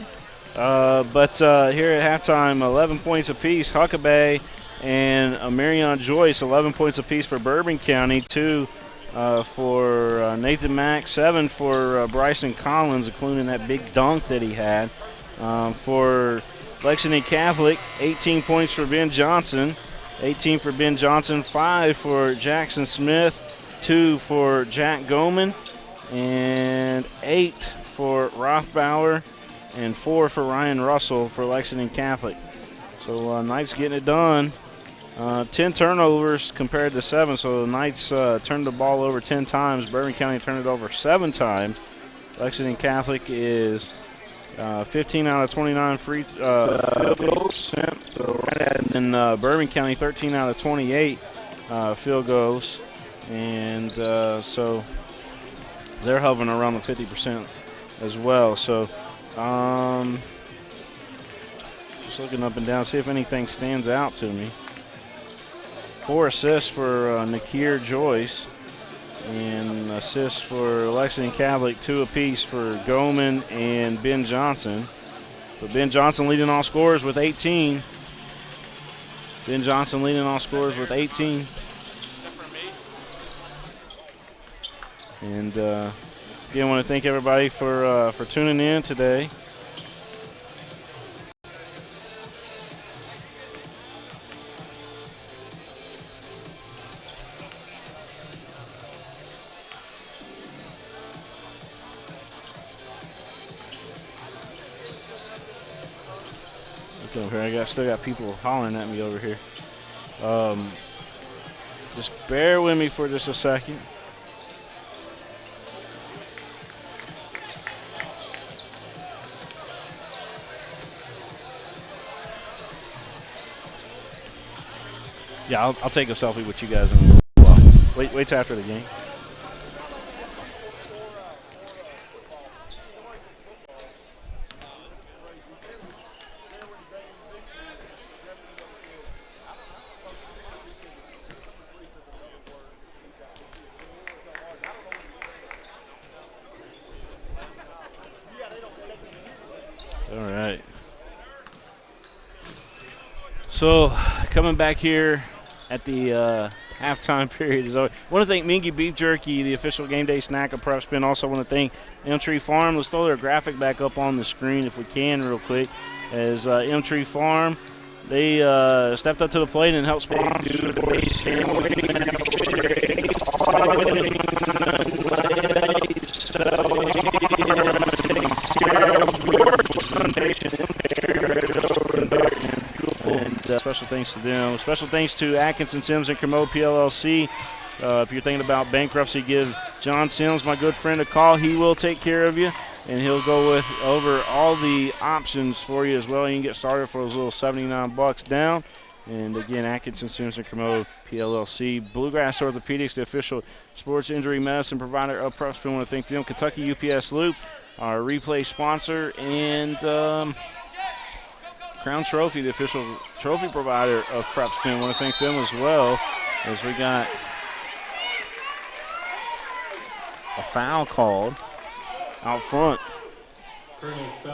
But here at halftime, 11 points apiece. Huckabee and Marion Joyce, 11 points apiece for Bourbon County. 2 for Nathan Mack, 7 for Bryson Collins, including that big dunk that he had. For Lexington Catholic, 18 points for Ben Johnson. 18 for Ben Johnson, 5 for Jackson Smith, 2 for Jack Goman, and 8 for Rothbauer, and 4 for Ryan Russell for Lexington Catholic. So Knights getting it done. 10 turnovers compared to 7, so the Knights turned the ball over 10 times. Bourbon County turned it over 7 times. Lexington Catholic is 15 out of 29 free field goals. And Bourbon County 13 out of 28 field goals. And so they're hovering around the 50% as well. So just looking up and down, see if anything stands out to me. 4 assists for Nakir Joyce. And assists for Lexington Catholic, 2 apiece for Goman and Ben Johnson. But Ben Johnson leading all scorers with 18. Ben Johnson leading all scorers with 18. And again, I want to thank everybody for tuning in today. Over here. I still got people hollering at me over here. Just bear with me for just a second. Yeah, I'll take a selfie with you guys in a little while. Wait till after the game. So, coming back here at the halftime period is over. I want to thank Mingy Beef Jerky, the official game day snack of Prep Spin. Also want to thank Elm Tree Farm. Let's throw their graphic back up on the screen if we can real quick. As Elm Tree Farm, they stepped up to the plate and helped sponsor the special thanks to them. Special thanks to Atkinson, Sims, and Kermode PLLC. If you're thinking about bankruptcy, give John Sims, my good friend, a call. He will take care of you, and he'll go over all the options for you as well. You can get started for those little $79 down. And again, Atkinson, Sims, and Kermode PLLC. Bluegrass Orthopedics, the official sports injury medicine provider of Prep Spin. I want to thank them. Kentucky UPS Loop, our replay sponsor, and Crown Trophy, the official trophy provider of Prep Spin. I want to thank them as well, as we got a foul called out front.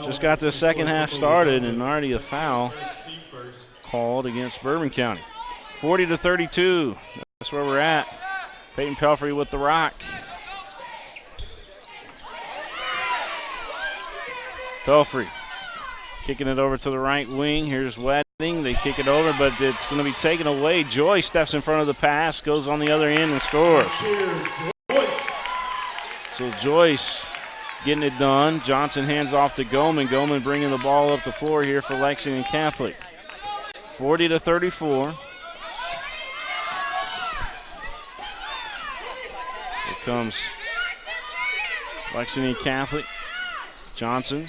Just got the second half started and already a foul called against Bourbon County. 40-32, that's where we're at. Peyton Pelfrey with the rock. Pelfrey kicking it over to the right wing. Here's Wedding. They kick it over, but it's going to be taken away. Joyce steps in front of the pass, goes on the other end and scores. So Joyce getting it done. Johnson hands off to Goman. Goman bringing the ball up the floor here for Lexington Catholic. 40-34. Here comes Lexington Catholic. Johnson.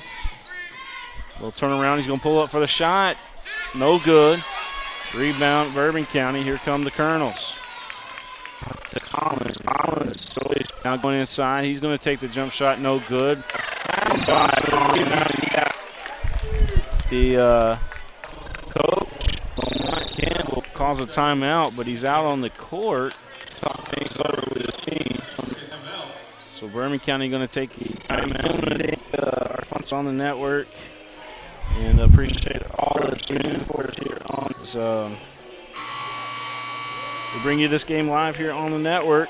Little turnaround. He's going to pull up for the shot. No good. Rebound, Bourbon County. Here come the Colonels. To Collins. Collins now going inside. He's going to take the jump shot. No good. The coach, Lamont Campbell, calls a timeout, but he's out on the court. Talk things over with his team. So Bourbon County going to take our punch on the network, and appreciate all the tuning for us here on this. We bring you this game live here on the network.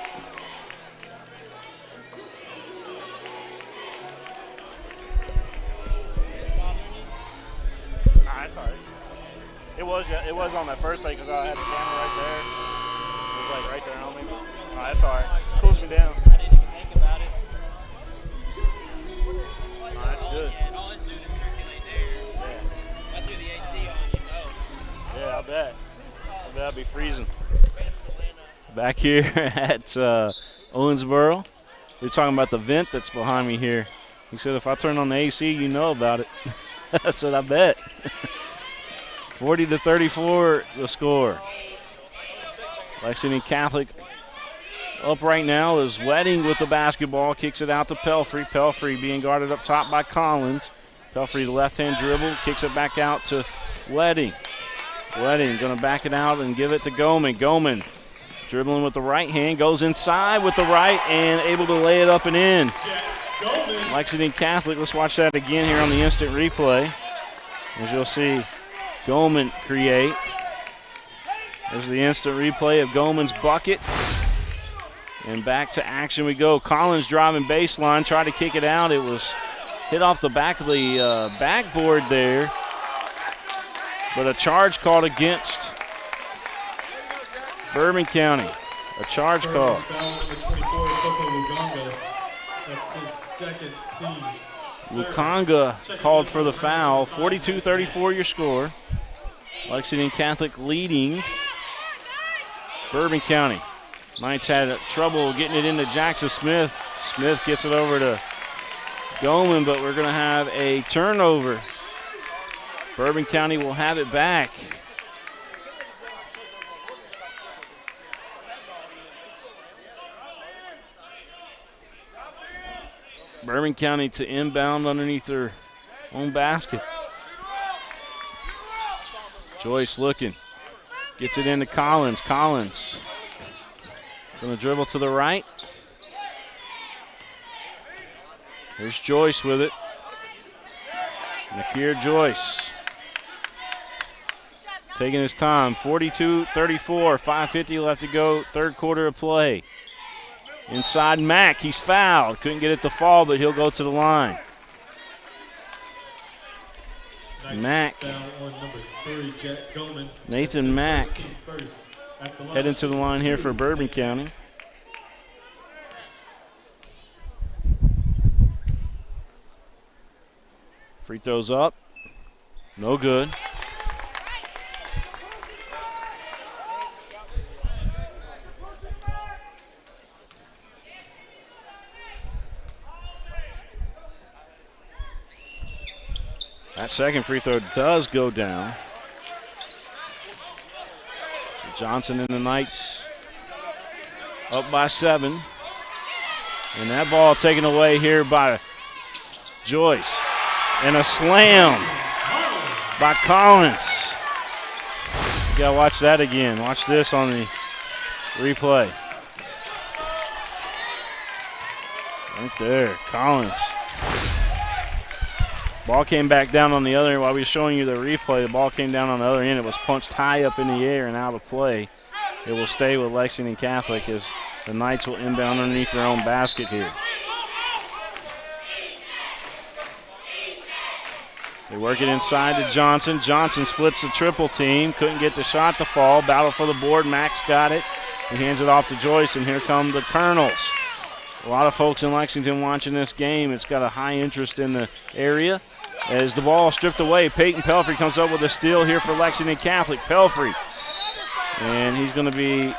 Nah, it's all right. It was on that first take because I had the camera right there. It was like right there on me. Nah, that's all right. Cools me down. I didn't even think about it. Nah, that's good. Yeah, and all it's doing is circulate there. Yeah. I threw the AC on, you know. Yeah, I bet. I bet I'd be freezing. Back here at Owensboro, we're talking about the vent that's behind me here. He said, if I turn on the AC, you know about it. I said, I bet. 40-34 the score. Lexington Catholic up right now is Wedding with the basketball, kicks it out to Pelfrey. Pelfrey being guarded up top by Collins. Pelfrey, the left-hand dribble, kicks it back out to Wedding. Wedding going to back it out and give it to Goman. Goman dribbling with the right hand, goes inside with the right and able to lay it up and in. Lexington Catholic, let's watch that again here on the instant replay. As you'll see, Goman create. There's the instant replay of Goman's bucket. And back to action we go. Collins driving baseline, tried to kick it out. It was hit off the back of the backboard there. But a charge called against Bourbon County. A charge call. That's his second team. Lukonga called for the foul. 42-34 your score. Lexington Catholic leading Bourbon County. Knights had trouble getting it into Jackson Smith. Smith gets it over to Goman, but we're going to have a turnover. Bourbon County will have it back. Bourbon County to inbound underneath their own basket. Joyce looking. Gets it into Collins. Collins going to dribble to the right. Here's Joyce with it. Nakir Joyce. Taking his time. 42-34, 5:50 left to go, third quarter of play. Inside Mack, he's fouled. Couldn't get it to fall, but he'll go to the line. Mack. Nathan Mack heading to the line here for Bourbon County. Free throws up. No good. That second free throw does go down. So Johnson and the Knights up by 7. And that ball taken away here by Joyce. And a slam by Collins. You gotta watch that again. Watch this on the replay. Right there, Collins. Ball came back down on the other end. While we were showing you the replay, the ball came down on the other end. It was punched high up in the air and out of play. It will stay with Lexington Catholic as the Knights will inbound underneath their own basket here. They work it inside to Johnson. Johnson splits the triple team. Couldn't get the shot to fall. Battle for the board. Max got it. He hands it off to Joyce, and here come the Colonels. A lot of folks in Lexington watching this game. It's got a high interest in the area. As the ball stripped away, Peyton Pelfrey comes up with a steal here for Lexington Catholic. Pelfrey. And he's going to be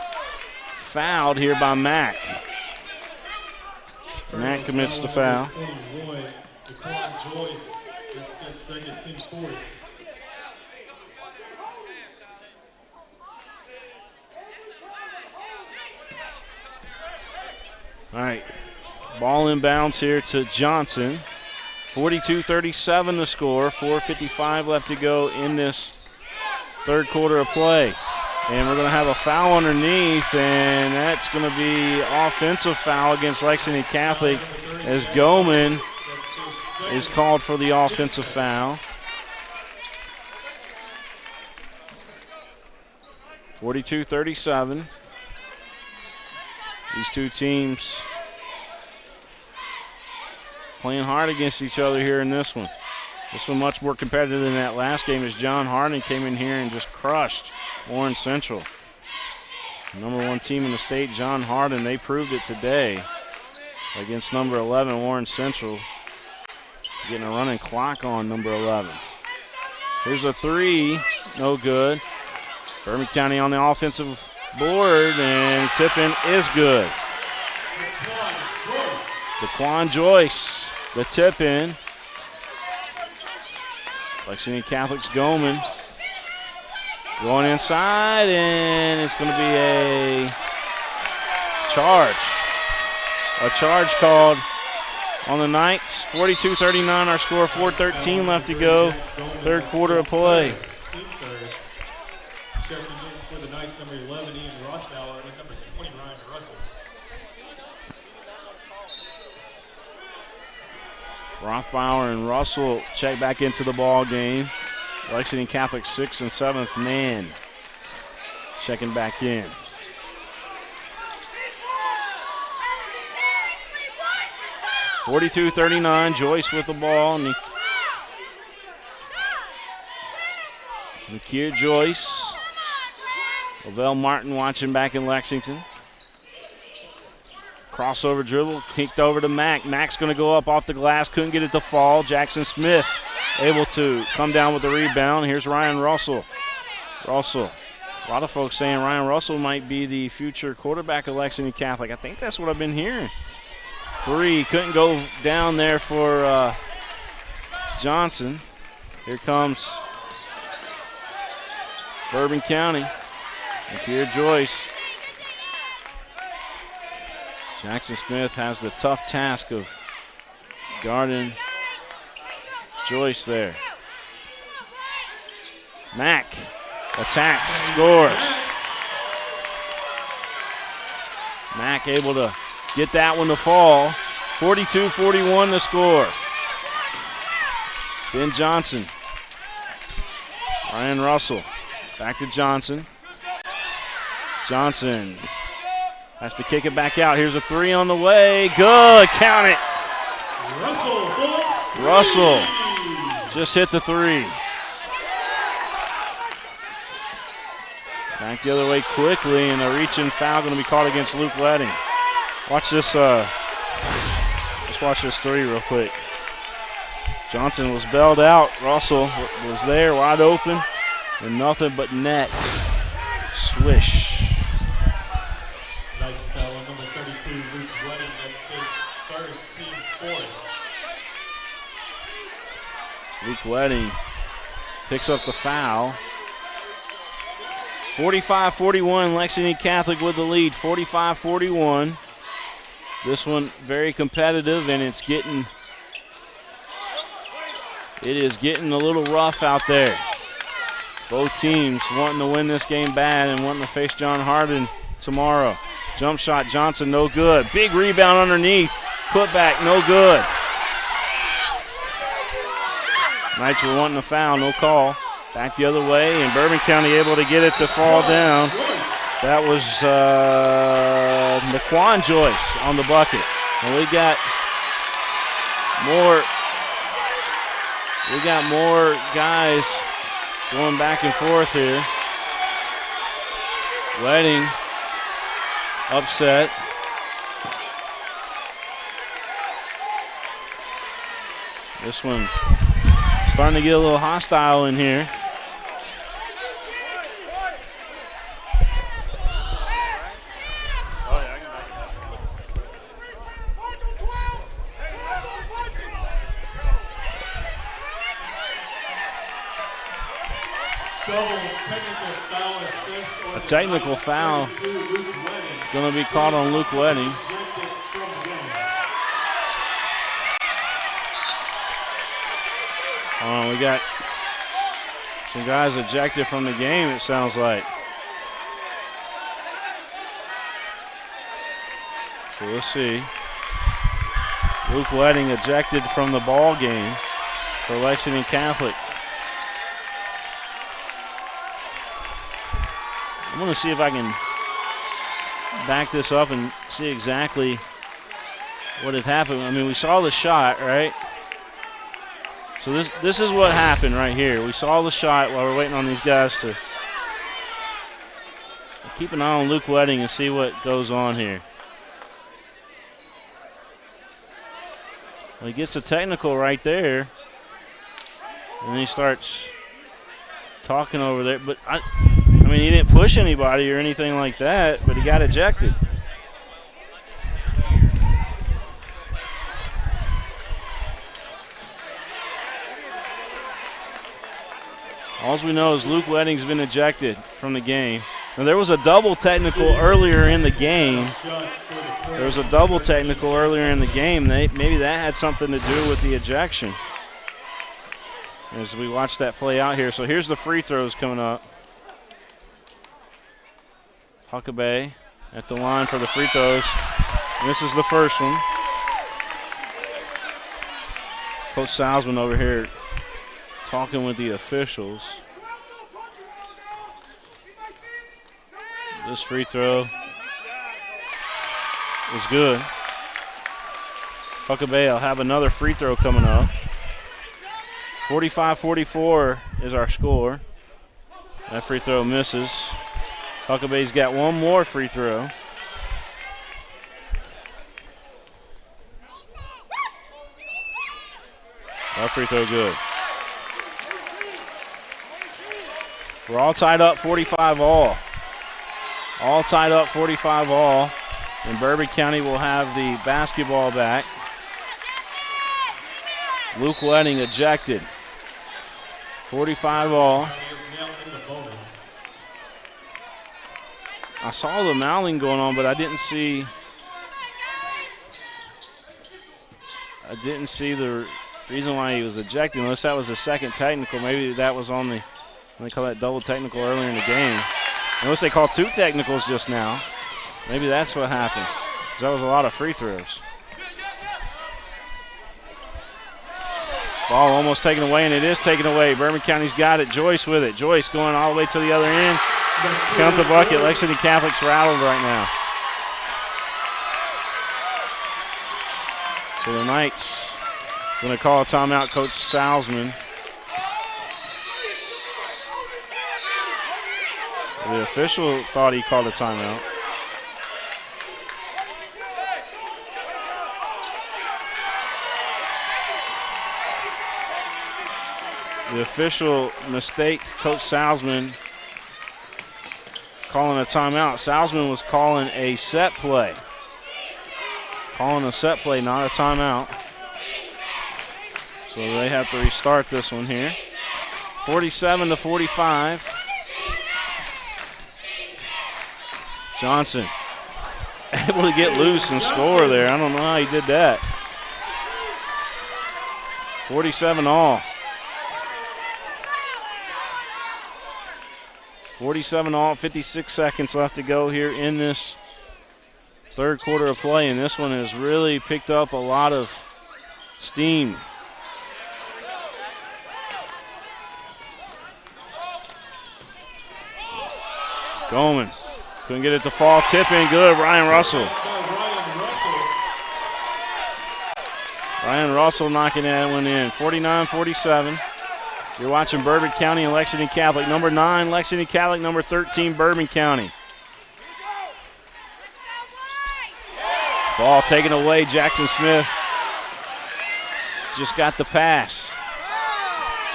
fouled here by Mack. Mack commits the foul. All right, ball inbounds here to Johnson. 42-37 the score, 4:55 left to go in this third quarter of play. And we're going to have a foul underneath, and that's going to be offensive foul against Lexington Catholic as Goman is called for the offensive foul. 42-37. These two teams playing hard against each other here in this one. This one much more competitive than that last game as John Harding came in here and just crushed Warren Central. Number 1 team in the state, John Harding, they proved it today against number 11, Warren Central. Getting a running clock on number 11. Here's a 3, no good. Bourbon County on the offensive board, and tip-in is good. DeQuan Joyce, the tip-in. Lexington Catholic's Goman going inside, and it's going to be a charge. A charge called on the Knights. 42-39 our score, 4:13 left to go. Third quarter of play. Checking in for the Knights, number 11, Ian Rothbauer, and number 20, Ryan Russell. Rothbauer and Russell check back into the ball game. Lexington Catholic 6th and 7th man checking back in. (42-39), Joyce with the ball. Nakia Joyce. Lavelle Martin watching back in Lexington. Crossover dribble, kicked over to Mack. Mack's going to go up off the glass, couldn't get it to fall. Jackson Smith able to come down with the rebound. Here's Ryan Russell. Russell. A lot of folks saying Ryan Russell might be the future quarterback of Lexington Catholic. I think that's what I've been hearing. 3, couldn't go down there for Johnson. Here comes Bourbon County. Nakia Joyce. Jackson Smith has the tough task of guarding Joyce there. Mack attacks, scores. Mack able to get that one to fall. 42-41 the score. Ben Johnson. Ryan Russell. Back to Johnson. Johnson has to kick it back out. Here's a 3 on the way. Good. Count it. Russell just hit the 3. Back the other way quickly, and a reach-in foul going to be called against Luke Letting. Watch this. Let's watch this 3 real quick. Johnson was bailed out. Russell was there, wide open, and nothing but net. Swish. Nice foul on number 32, Luke Wedding. That's his first team fourth. Luke Wedding picks up the foul. 45-41, Lexington Catholic with the lead, 45-41. This one very competitive, and it is getting a little rough out there. Both teams wanting to win this game bad and wanting to face John Harding tomorrow. Jump shot, Johnson, no good. Big rebound underneath, put back, no good. Knights were wanting a foul, no call. Back the other way, and Bourbon County able to get it to fall down. That was DeQuan Joyce on the bucket. And we got more guys going back and forth here. Wedding upset. This one starting to get a little hostile in here. A technical foul going to be called on Luke Wedding. We got some guys ejected from the game, it sounds like. So we'll see. Luke Wedding ejected from the ball game for Lexington Catholic. I'm going to see if I can back this up and see exactly what had happened. I mean, we saw the shot, right? So this is what happened right here. We saw the shot while we're waiting on these guys to keep an eye on Luke Wedding and see what goes on here. Well, he gets a technical right there, and then he starts talking over there. But I mean, he didn't push anybody or anything like that, but he got ejected. All we know is Luke Wedding's been ejected from the game. Now, there was a double technical earlier in the game. Maybe that had something to do with the ejection as we watch that play out here. So here's the free throws coming up. Huckabee at the line for the free throws. And this is the first one. Coach Salzman over here talking with the officials. This free throw is good. Huckabee will have another free throw coming up. 45-44 is our score. That free throw misses. Huckabee's got one more free throw. That free throw good. We're all tied up 45 all. All tied up 45 all. And Bourbon County will have the basketball back. Luke Wedding ejected. 45 all. I saw the mouthing going on, but I didn't see the reason why he was ejecting, unless that was the second technical. Maybe that was on the, they call that double technical earlier in the game. Unless they called two technicals just now. Maybe that's what happened, because that was a lot of free throws. Ball almost taken away, and it is taken away. Bourbon County's got it. Joyce with it. Joyce going all the way to the other end. Count the bucket. Lexington Catholic's rattled right now. So the Knights going to call a timeout. Coach Salzman. The official thought he called a timeout. The official mistake, Coach Salzman calling a timeout. Salzman was calling a set play. Calling a set play, not a timeout. So they have to restart this one here. 47-45. Johnson able to get loose and score there. I don't know how he did that. 47 all. 47 all, 56 seconds left to go here in this third quarter of play, and this one has really picked up a lot of steam. Goldman couldn't get it to fall. Tip in good. Ryan Russell. Ryan Russell knocking that one in. 49-47. You're watching Bourbon County and Lexington Catholic. Number 9, Lexington Catholic. Number 13, Bourbon County. Ball taken away. Jackson Smith just got the pass.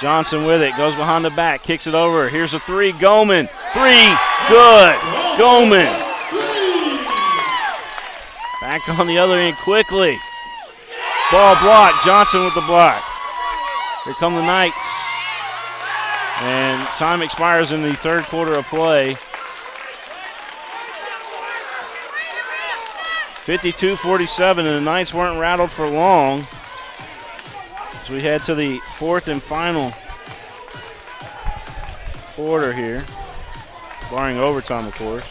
Johnson with it. Goes behind the back. Kicks it over. Here's a three. Goldman. Three. Good. Goldman. Back on the other end quickly. Ball blocked. Johnson with the block. Here come the Knights. And time expires in the third quarter of play. 52-47, and the Knights weren't rattled for long as we head to the fourth and final quarter here, barring overtime, of course.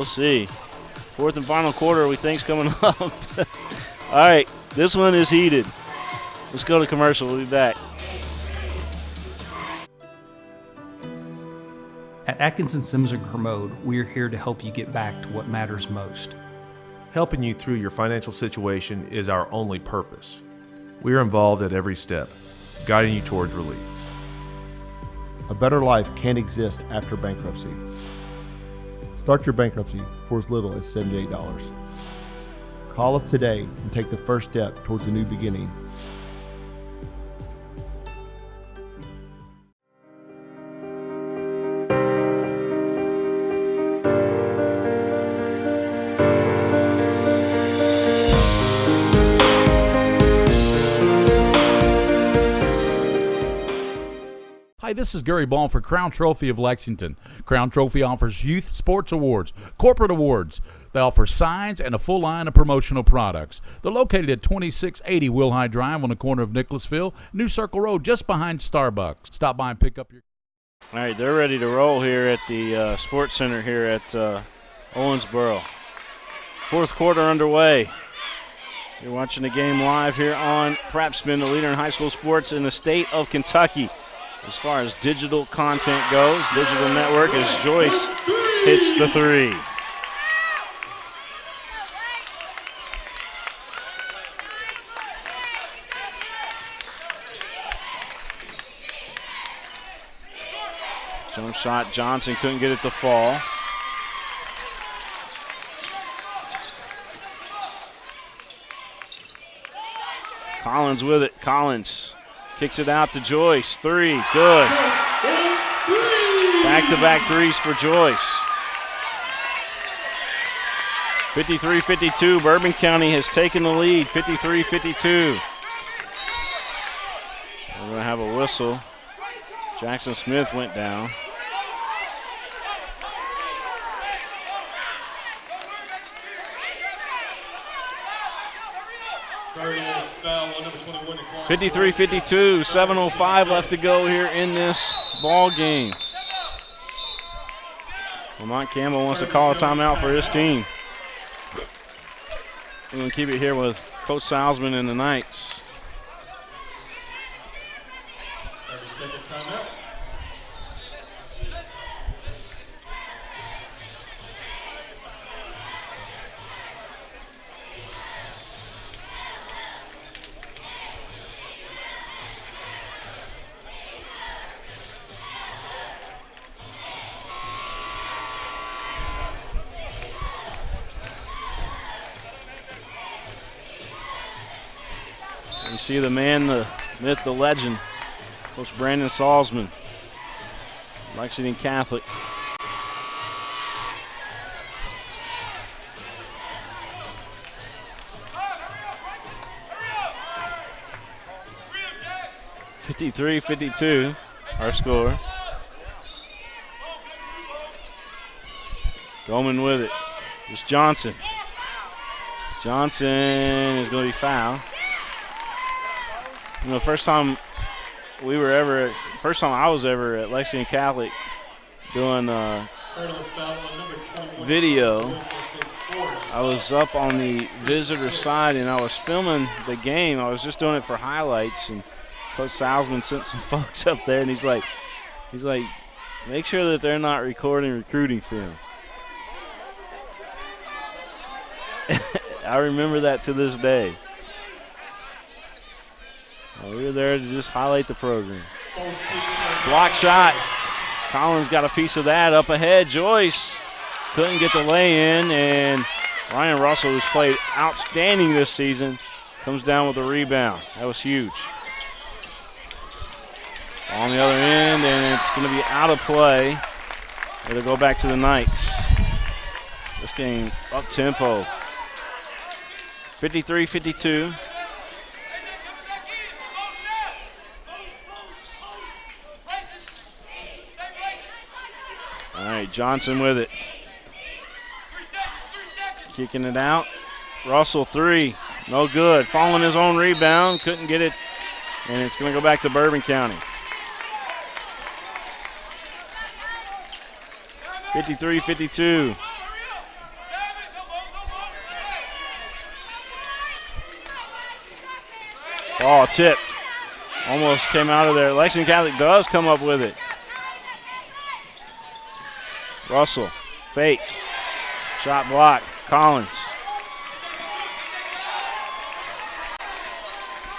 we'll see. Fourth and final quarter we think's coming up. All right, this one is heated. Let's go to commercial. We'll be back. At Atkinson Sims & Kermode, we are here to help you get back to what matters most. Helping you through your financial situation is our only purpose. We are involved at every step, guiding you towards relief. A better life can't exist after bankruptcy. Start your bankruptcy for as little as $78. Call us today and take the first step towards a new beginning. Hi, this is Gary Ball for Crown Trophy of Lexington. Crown Trophy offers youth sports awards, corporate awards. They offer signs and a full line of promotional products. They're located at 2680 Wilhite Drive on the corner of Nicholasville, New Circle Road, just behind Starbucks. Stop by and pick up your... All right, they're ready to roll here at the Sports Center here at Owensboro. Fourth quarter underway. You're watching the game live here on Prapspin, the leader in high school sports in the state of Kentucky. As far as digital content goes, digital network, as Joyce hits the three. Jump shot, Johnson couldn't get it to fall. Collins with it, Collins. Kicks it out to Joyce. Three, good. Back-to-back threes for Joyce. 53-52, Bourbon County has taken the lead, 53-52. We're going to have a whistle. Jackson Smith went down. Third is foul on number 21. 53-52, 7:05 left to go here in this ball game. Lamont Campbell wants to call a timeout for his team. We're going to keep it here with Coach Salzman and the Knights. 30-second timeout. You see the man, the myth, the legend, Coach Brandon Salzman, Lexington Catholic. (53-52) our score. Goldman with it. It's Johnson. Johnson is going to be fouled. You know, first time I was ever at Lexington Catholic doing video, I was up on the visitor side and I was filming the game. I was just doing it for highlights, and Coach Salzman sent some folks up there, and he's like, make sure that they're not recording recruiting film. I remember that to this day. We were there to just highlight the program. Block shot. Collins got a piece of that. Up ahead, Joyce couldn't get the lay in, and Ryan Russell, who's played outstanding this season, comes down with a rebound. That was huge. On the other end, and it's going to be out of play. It'll go back to the Knights. This game up tempo. 53-52. All right, Johnson with it. Kicking it out. Russell, three. No good. Following his own rebound. Couldn't get it. And it's going to go back to Bourbon County. 53-52. Ball tipped. Almost came out of there. Lexington Catholic does come up with it. Russell, fake. Shot blocked. Collins.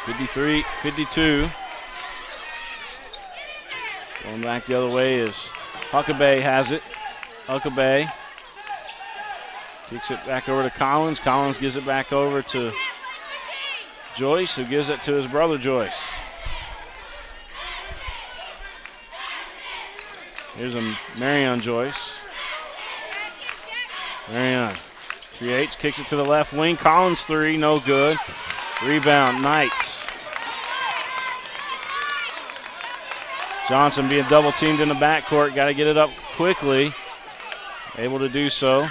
53-52. Going back the other way is Huckabee has it. Huckabee kicks it back over to Collins. Collins gives it back over to Joyce, who gives it to his brother Joyce. Here's a Marion Joyce. Marion creates, kicks it to the left wing. Collins three, no good. Rebound, Knights. Johnson being double teamed in the backcourt. Got to get it up quickly. Able to do so.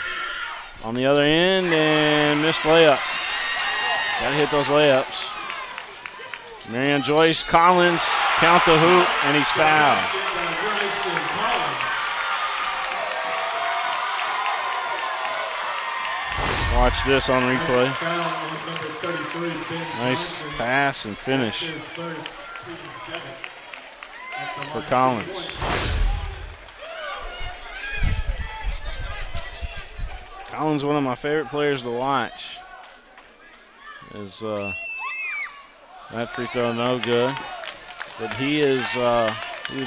On the other end, and missed layup. Got to hit those layups. Marion Joyce, Collins, count the hoop, and he's fouled. Watch this on replay. Nice pass and finish for Collins. Collins, one of my favorite players to watch. Is that free throw no good? But he's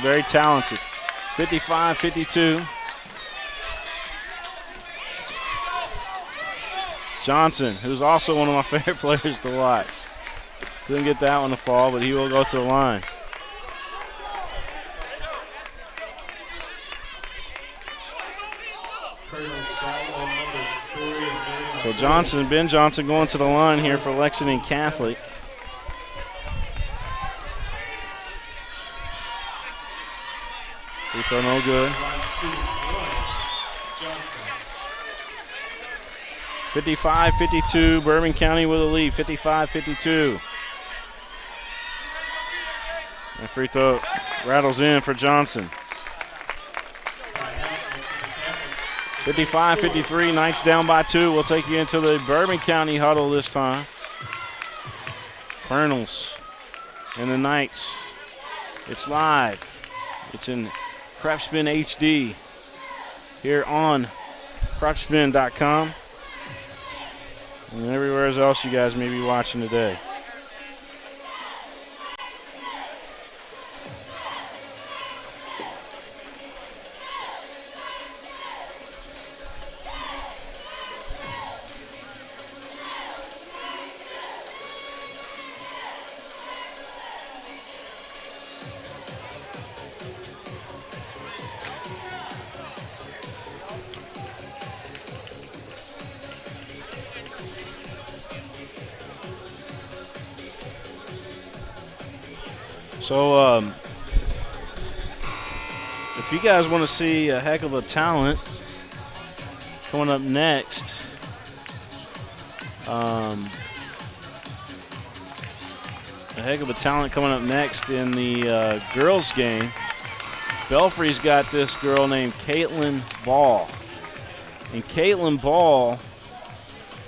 very talented. 55-52. Johnson, who's also one of my favorite players to watch. Couldn't get that one to fall, but he will go to the line. So Johnson, Ben Johnson going to the line here for Lexington Catholic. Free throw no good. 55-52, Bourbon County with a lead, 55-52. And free throw rattles in for Johnson. 55-53, Knights down by 2. We'll take you into the Bourbon County huddle this time. Colonels and the Knights. It's live. It's in Crapspin HD here on crapspin.com. And everywhere else you guys may be watching today. So, if you guys want to see a heck of a talent coming up next, in the girls' game, Belfry's got this girl named Caitlin Ball. And Caitlin Ball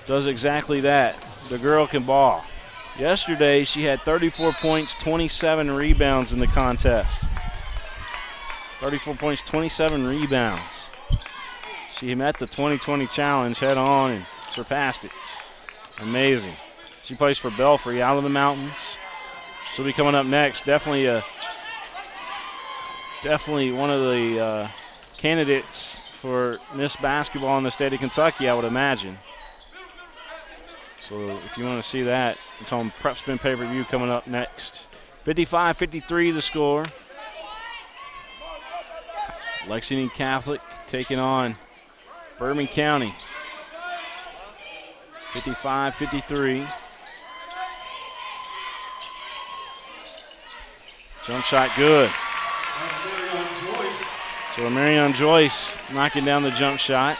does exactly that. The girl can ball. Yesterday, she had 34 points, 27 rebounds in the contest. 34 points, 27 rebounds. She met the 2020 challenge head on and surpassed it. Amazing. She plays for Belfry out of the mountains. She'll be coming up next. Definitely one of the candidates for Miss Basketball in the state of Kentucky, I would imagine. So if you want to see that, it's on Prep Spin pay-per-view coming up next. 55-53 the score. Lexington Catholic taking on Bourbon County. 55-53. Jump shot good. So Marion Joyce knocking down the jump shot.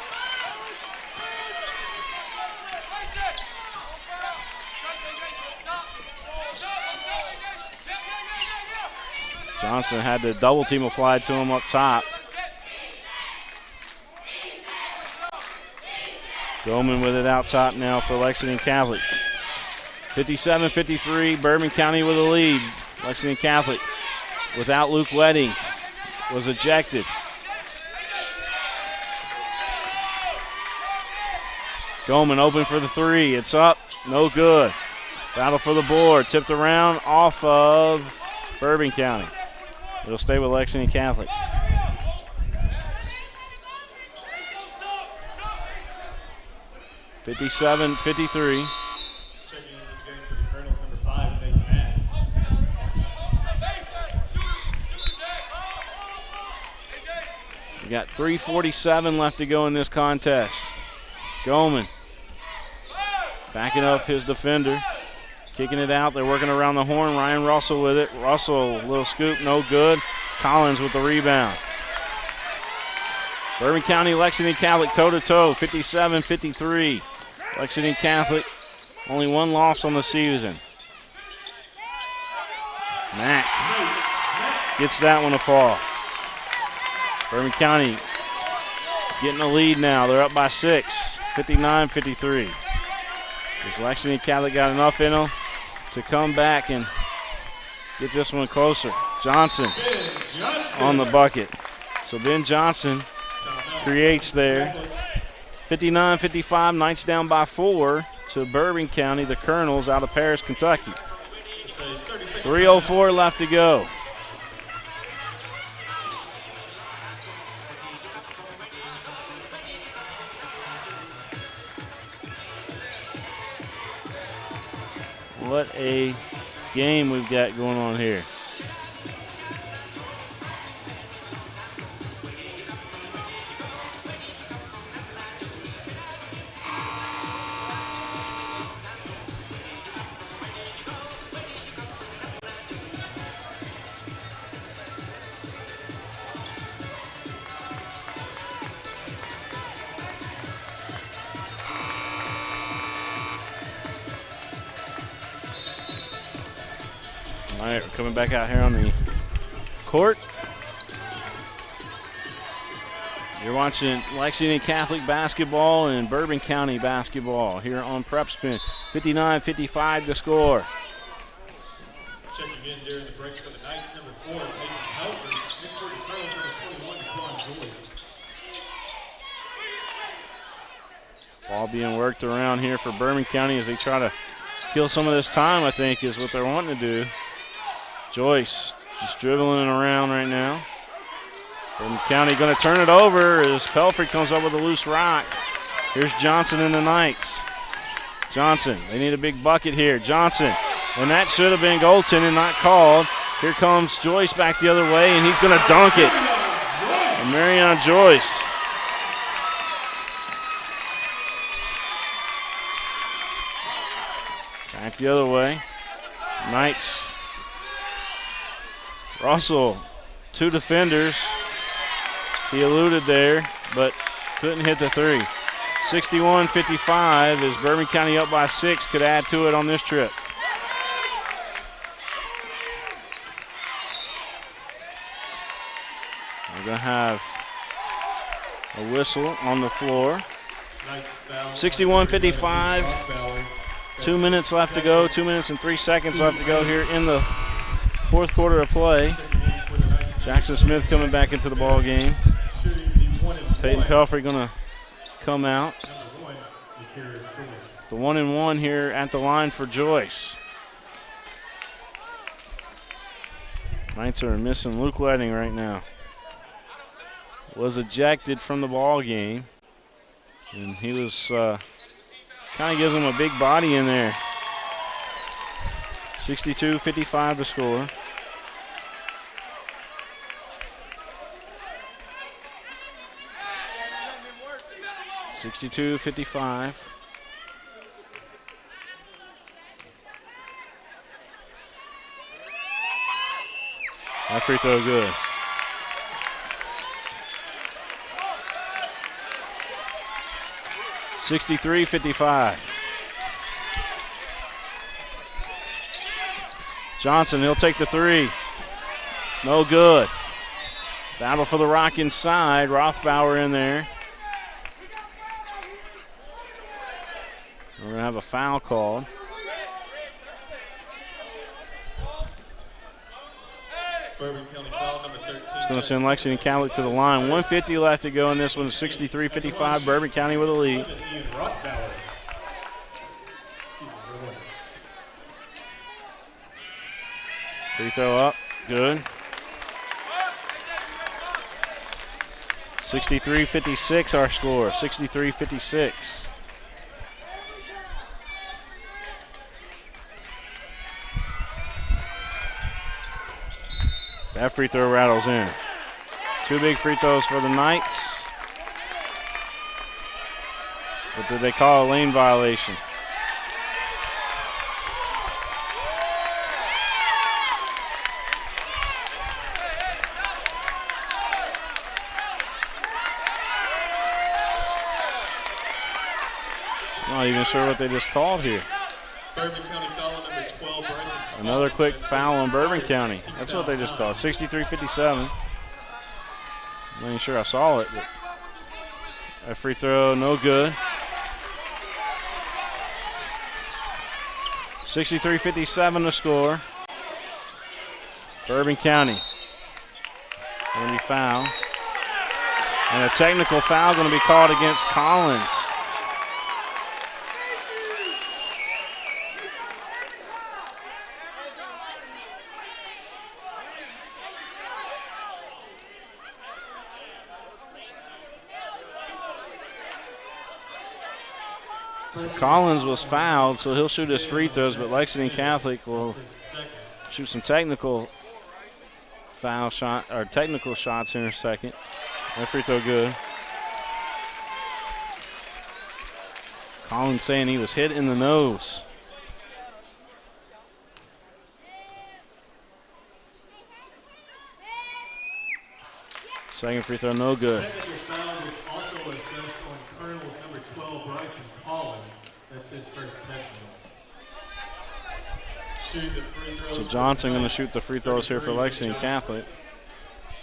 Johnson had the double team applied to him up top. Bowman with it out top now for Lexington Catholic. 57-53, Bourbon County with a lead. Lexington Catholic without Luke Wedding was ejected. Goldman open for the three. It's up, no good. Battle for the board, tipped around off of Bourbon County. It'll stay with Lexington Catholic. (57-53). We got 3:47 left to go in this contest. Goldman backing up his defender, kicking it out. They're working around the horn. Ryan Russell with it. Russell, little scoop, no good. Collins with the rebound. Bourbon County, Lexington Catholic toe-to-toe, 57-53. Lexington Catholic, only one loss on the season. Mack gets that one to fall. Bourbon County getting a lead now. They're up by 6, 59-53. Does Lexington Catholic got enough in them to come back and get this one closer? Johnson on the bucket. So Ben Johnson creates there. 59-55, Knights down by 4 to Bourbon County, the Colonels out of Paris, Kentucky. 3:04 left to go. What a game we've got going on here. All right, we're coming back out here on the court. You're watching Lexington Catholic basketball and Bourbon County basketball here on Prep Spin. 59-55 the score. Checking in during the break for the Knights, number 4, Nathan Helper. For the Colonels, number 21, Quan Joyce. Ball being worked around here for Bourbon County as they try to kill some of this time, I think, is what they're wanting to do. Joyce just dribbling around right now. Bourbon County going to turn it over as Pelfrey comes up with a loose rock. Here's Johnson and the Knights. Johnson, they need a big bucket here. Johnson, and that should have been goaltending, not called. Here comes Joyce back the other way, and he's going to dunk it. And Marion Joyce. Back the other way. Knights. Russell, 2 defenders. He eluded there, but couldn't hit the 3. 61-55 as Bourbon County up by 6, could add to it on this trip. We're going to have a whistle on the floor. 61-55, 2 minutes left to go, 2 minutes and 3 seconds left to go here in the fourth quarter of play. Jackson Smith coming back into the ball game. Peyton Pelfrey going to come out. The 1-and-1 here at the line for Joyce. Knights are missing Luke Wedding right now. Was ejected from the ball game, and he was kind of gives him a big body in there. 62-55 the score. (62-55). That free throw good. (63-55). Johnson, he'll take the 3. No good. Battle for the rock inside. Rothbauer in there. We're going to have a foul called. Bourbon County foul number 13. It's going to send Lexington Catholic to the line. 150 left to go in this one. 63-55. Bourbon County with a lead. Free throw up. Good. 63-56 our score. 63-56. That free throw rattles in. 2 big free throws for the Knights. But did they call a lane violation? Not even sure what they just called here. Bourbon County foul number 12. Another quick foul on Bourbon County. That's what they just called. 63-57. Not even sure I saw it, but that free throw, no good. 63-57 to score. Bourbon County going to be fouled. And a technical foul going to be called against Collins. Collins was fouled, so he'll shoot his free throws, but Lexington Catholic will shoot some technical foul shot or technical shots here in a second. That free throw good. Collins saying he was hit in the nose. Second free throw, no good. That's his first technical. So Johnson going to shoot the free throws here for Lexington Catholic.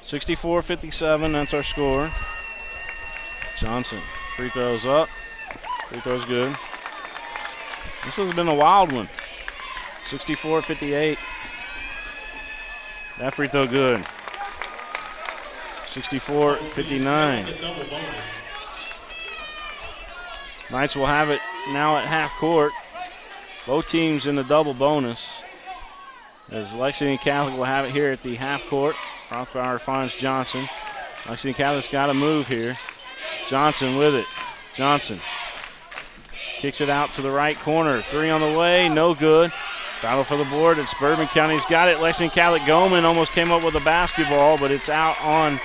64-57, that's our score. Johnson, free throws up. Free throws good. This has been a wild one. 64-58. That free throw good. 64-59. Knights will have it now at half court. Both teams in the double bonus. As Lexington Catholic will have it here at the half court. Rothbauer finds Johnson. Lexington Catholic's got to move here. Johnson with it. Johnson kicks it out to the right corner. 3 on the way, no good. Battle for the board. It's Bourbon County's got it. Lexington Catholic Goldman almost came up with a basketball, but it's out on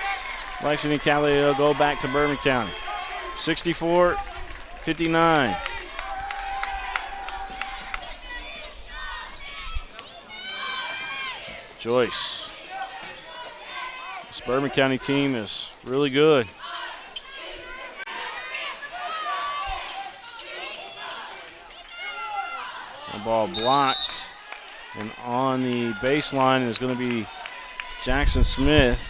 Lexington Catholic. It'll go back to Bourbon County. 64-59. Joyce. This Bourbon County team is really good. The ball blocked, and on the baseline is going to be Jackson Smith.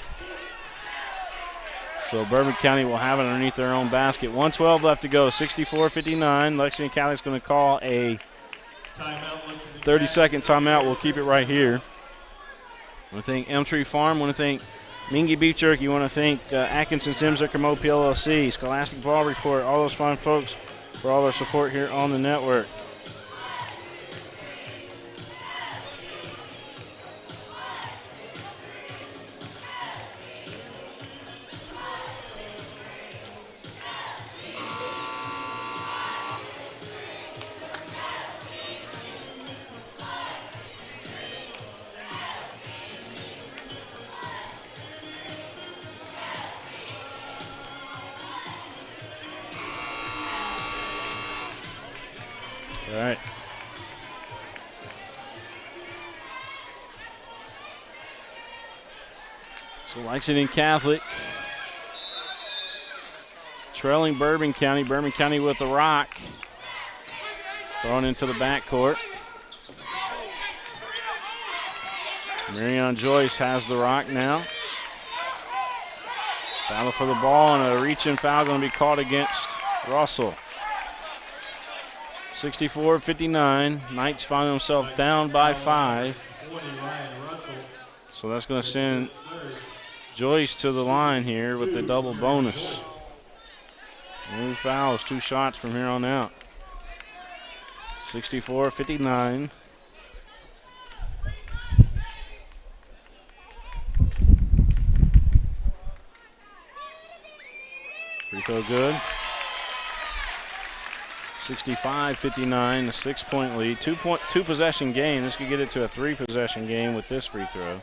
So Bourbon County will have it underneath their own basket. 1:12 left to go, 64-59. Lexington Catholic's going to call a 30-second timeout. We'll keep it right here. I want to thank Elmtree Farm. I want to thank Mingy Beef Jerky. I want to thank Atkinson Sims at Kermode PLLC, Scholastic Ball Report, all those fine folks for all their support here on the network. All right. So Lexington Catholic trailing Bourbon County. Bourbon County with the rock. Thrown into the backcourt. Marion Joyce has the rock now. Battle for the ball, and a reach-in foul going to be called against Russell. 64-59. Knights find themselves down by 5. So that's going to send Joyce to the line here with the double bonus. No fouls, 2 shots from here on out. 64-59. Free throw good. 65-59, a 6-point lead. Two possession game. This could get it to a 3-possession game with this free throw.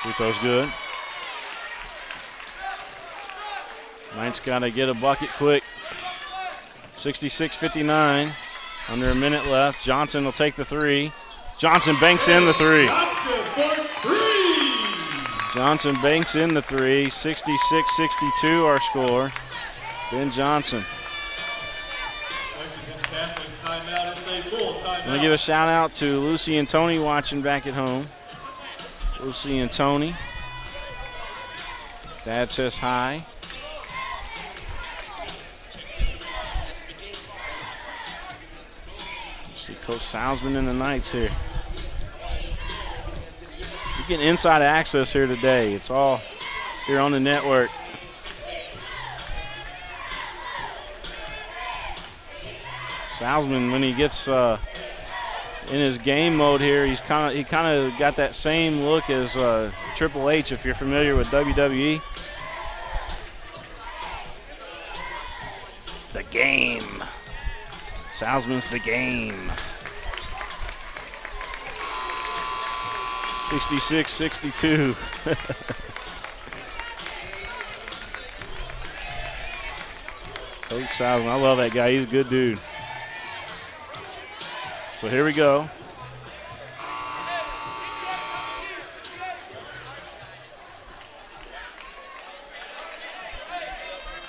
Free throw's good. Knight's got to get a bucket quick. 66-59, under a minute left. Johnson will take the 3. Johnson banks in the 3. Johnson banks in the 3. 66-62 our score. Ben Johnson. I'm going to give a shout out to Lucy and Tony watching back at home. Lucy and Tony. Dad says hi. See Coach Salzman and the Knights here. You're getting inside access here today. It's all here on the network. Salzman, when he gets in his game mode here, he kind of got that same look as Triple H, if you're familiar with WWE. The game. Salzman's the game. 66-62. Coach Salzman, I love that guy. He's a good dude. So here we go.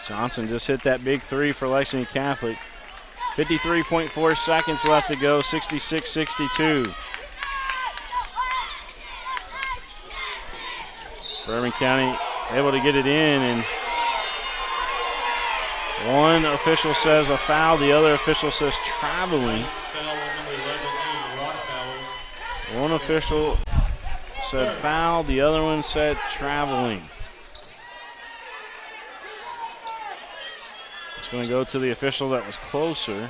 Johnson just hit that big 3 for Lexington Catholic. 53.4 seconds left to go, 66-62. Bourbon County able to get it in, and one official says a foul, the other official says traveling. One official said foul, the other one said traveling. It's going to go to the official that was closer.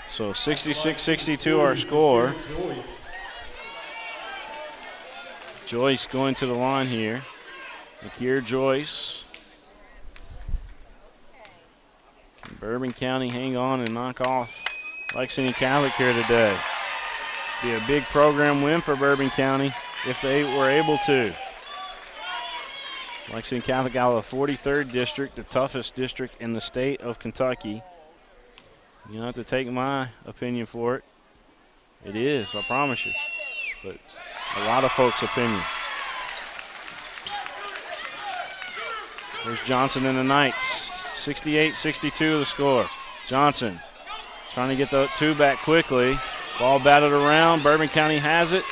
So 66-62 our score. Joyce going to the line here. Akir Joyce. Can Bourbon County hang on and knock off Lexington Catholic here today? Be a big program win for Bourbon County if they were able to. Lexington Catholic out of the 43rd district, the toughest district in the state of Kentucky. You don't have to take my opinion for it. It is, I promise you. But a lot of folks' opinion. There's Johnson and the Knights. 68-62 the score. Johnson trying to get the 2 back quickly. Ball batted around. Bourbon County has it.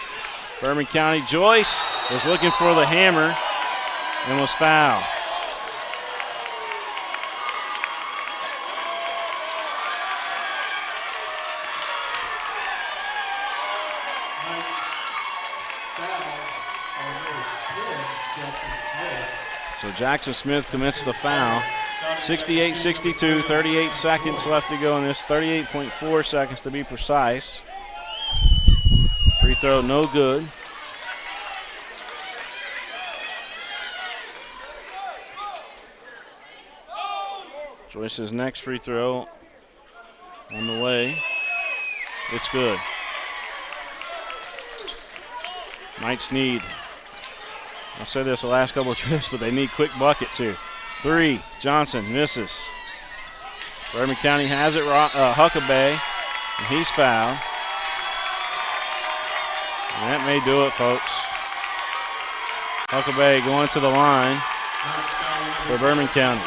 Bourbon County, Joyce was looking for the hammer and was fouled. So Jackson Smith commits the foul. 68-62, 38 seconds left to go in this, 38.4 seconds to be precise. Free throw no good. Joyce's next free throw on the way. It's good. Knights need, I said this the last couple of trips, but they need quick buckets here. 3, Johnson misses. Bourbon County has it, Huckabee, and he's fouled. And that may do it, folks. Huckabee going to the line for Bourbon County.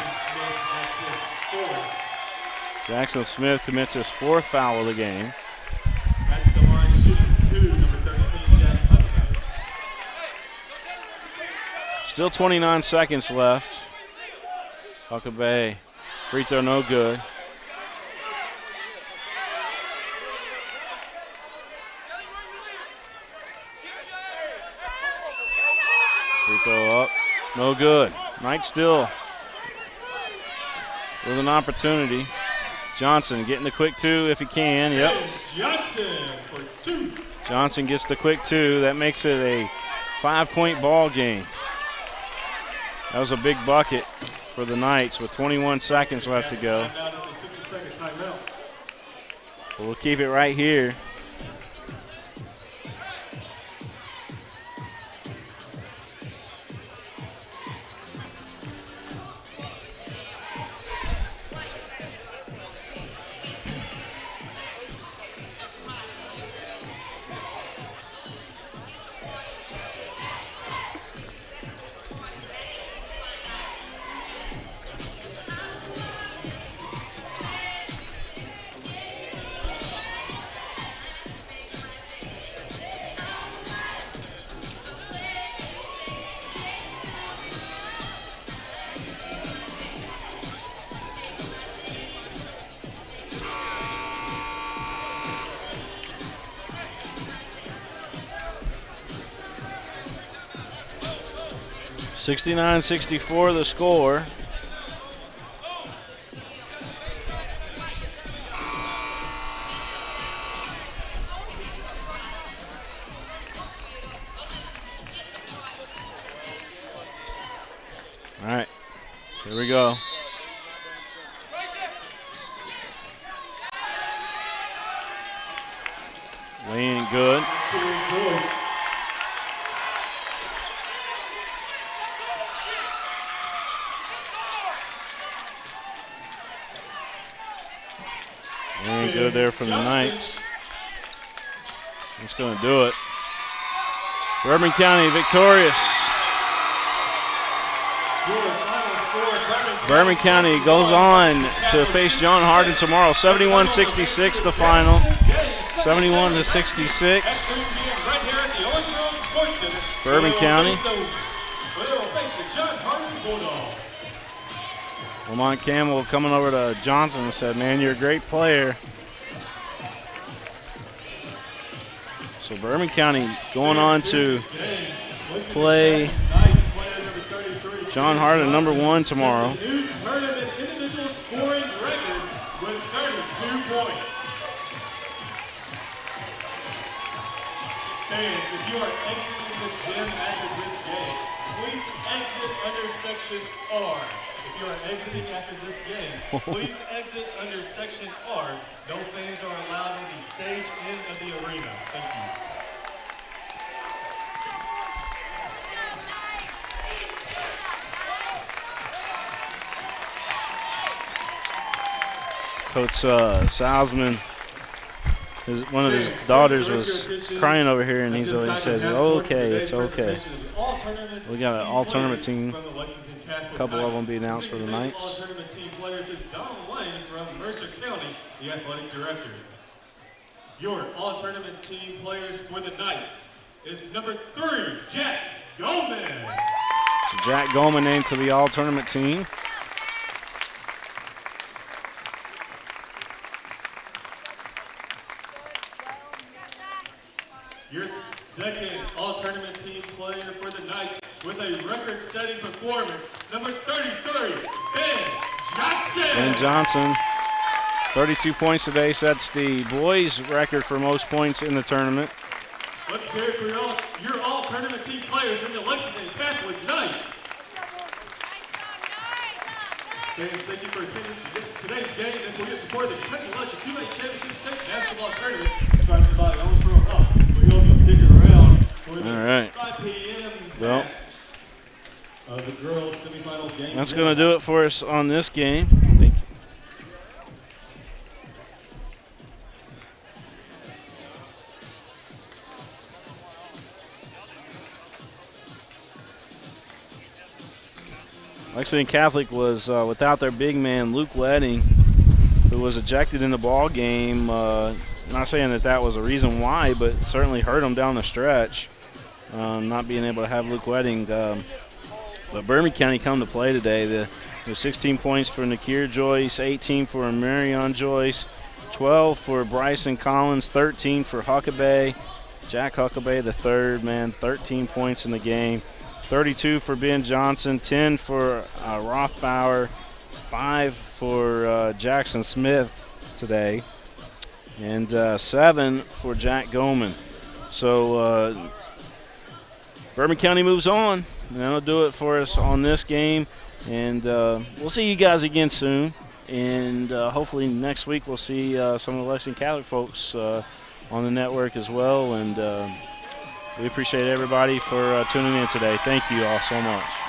Jackson Smith commits his 4th foul of the game. At the line, shooting 2, number 13, Jack Huckabee. Still 29 seconds left. Huckabee, free throw no good. Free throw up, no good. Knight still with an opportunity. Johnson getting the quick two if he can. Yep. Johnson for two. Johnson gets the quick two. That makes it a 5-point ball game. That was a big bucket for the Knights with 21 seconds left to go. So we'll keep it right here. (69-64) the score. All right, here we go. Laying good. And good there from the Knights. That's going to do it. Bourbon County victorious. Bourbon County goes on to face John Hardin tomorrow. 71-66 the final. 71-66. Bourbon County. Lamont Campbell coming over to Johnson and said, man, you're a great player. So Bourbon County going on to play John Hardin #1 tomorrow. New tournament individual scoring record with 32 points. Fans, if you are exiting the gym after this game, please exit under section R. If you are exiting after this game, please exit under section R. No fans are allowed on the stage end of the arena. Thank you. Coach Salzman, one of his daughters was crying over here, and he says, okay, it's okay. We got an all-tournament team. A couple of them be announced for the Knights. All-tournament team players is Donald Lane from Mercer County, the athletic director. Your all-tournament team players for the Knights is number 3, Jack Goldman. So Jack Goldman named to the all-tournament team. Your second all-tournament team player for the Knights with a record-setting performance, number 33, Ben Johnson. Ben Johnson, 32 points today, sets the boys' record for most points in the tournament. Let's hear it for your all-tournament team players from the Lexington Catholic Knights. Fans, thank you for attending today's game and for your support of the Kentucky Legend 2A Championship State Basketball Tournament, sponsored by Owensboro Health. We hope you'll stick around for the 5 p.m. match of the girls' semifinal game. That's going to do it for us on this game. Thank you. Lexington Catholic was without their big man, Luke Wedding, who was ejected in the ball game. Not saying that was a reason why, but certainly hurt them down the stretch. Not being able to have Luke Wedding But Bourbon County come to play today. There's 16 points for Nakir Joyce, 18 for Marion Joyce, 12 for Bryson Collins, 13 for Huckabee. Jack Huckabee, the third man, 13 points in the game. 32 for Ben Johnson, 10 for Rothbauer, 5 for Jackson Smith today, and 7 for Jack Goman. So Bourbon County moves on, and that'll do it for us on this game. And we'll see you guys again soon. And hopefully next week we'll see some of the Lexington Catholic folks on the network as well. And we appreciate everybody for tuning in today. Thank you all so much.